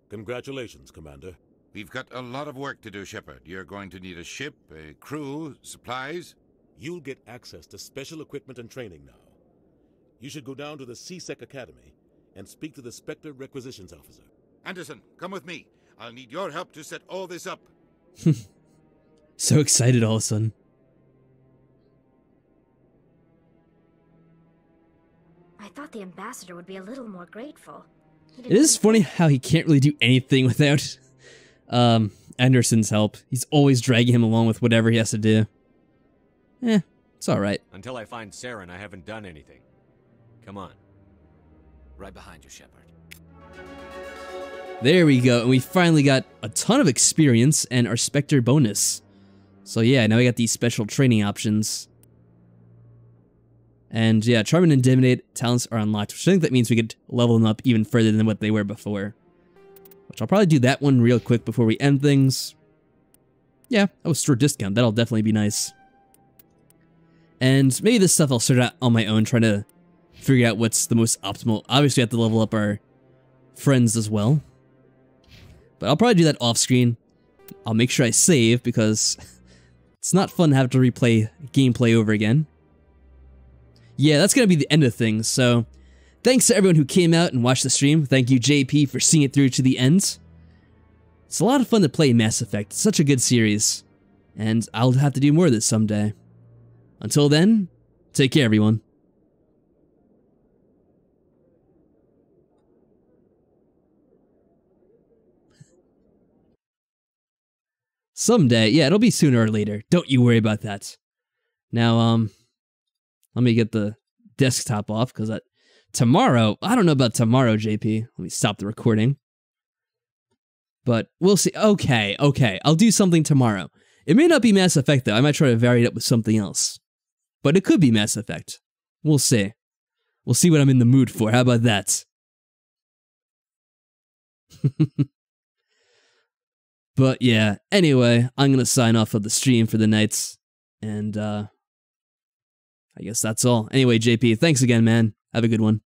Congratulations, Commander. We've got a lot of work to do, Shepard. You're going to need a ship, a crew, supplies. You'll get access to special equipment and training now. You should go down to the CSEC Academy and speak to the Spectre Requisitions Officer. Anderson, come with me. I'll need your help to set all this up. So excited all of a sudden. I thought the ambassador would be a little more grateful. It is funny how he can't really do anything without Anderson's help. He's always dragging him along with whatever he has to do. It's alright. Until I find Saren, I haven't done anything. Come on. Right behind you, Shepard. There we go, and we finally got a ton of experience and our Spectre bonus. So yeah, now we got these special training options. And yeah, Charm and Intimidate talents are unlocked, which I think that means we could level them up even further than what they were before. Which I'll probably do that one real quick before we end things. Yeah, store discount, that'll definitely be nice. And maybe this stuff I'll sort out on my own, trying to figure out what's the most optimal. Obviously, I have to level up our friends as well. But I'll probably do that off screen. I'll make sure I save, because it's not fun to have to replay gameplay over again. Yeah, that's going to be the end of things, so thanks to everyone who came out and watched the stream. Thank you, JP, for seeing it through to the end. It's a lot of fun to play Mass Effect. It's such a good series. And I'll have to do more of this someday. Until then, take care, everyone. Someday, yeah, it'll be sooner or later. Don't you worry about that. Now, let me get the desktop off, because tomorrow, I don't know about tomorrow, JP. Let me stop the recording. But we'll see. Okay, I'll do something tomorrow. It may not be Mass Effect, though. I might try to vary it up with something else. But it could be Mass Effect. We'll see. We'll see what I'm in the mood for. How about that? But yeah, anyway, I'm gonna sign off of the stream for the night. And, I guess that's all. Anyway, JP, thanks again, man. Have a good one.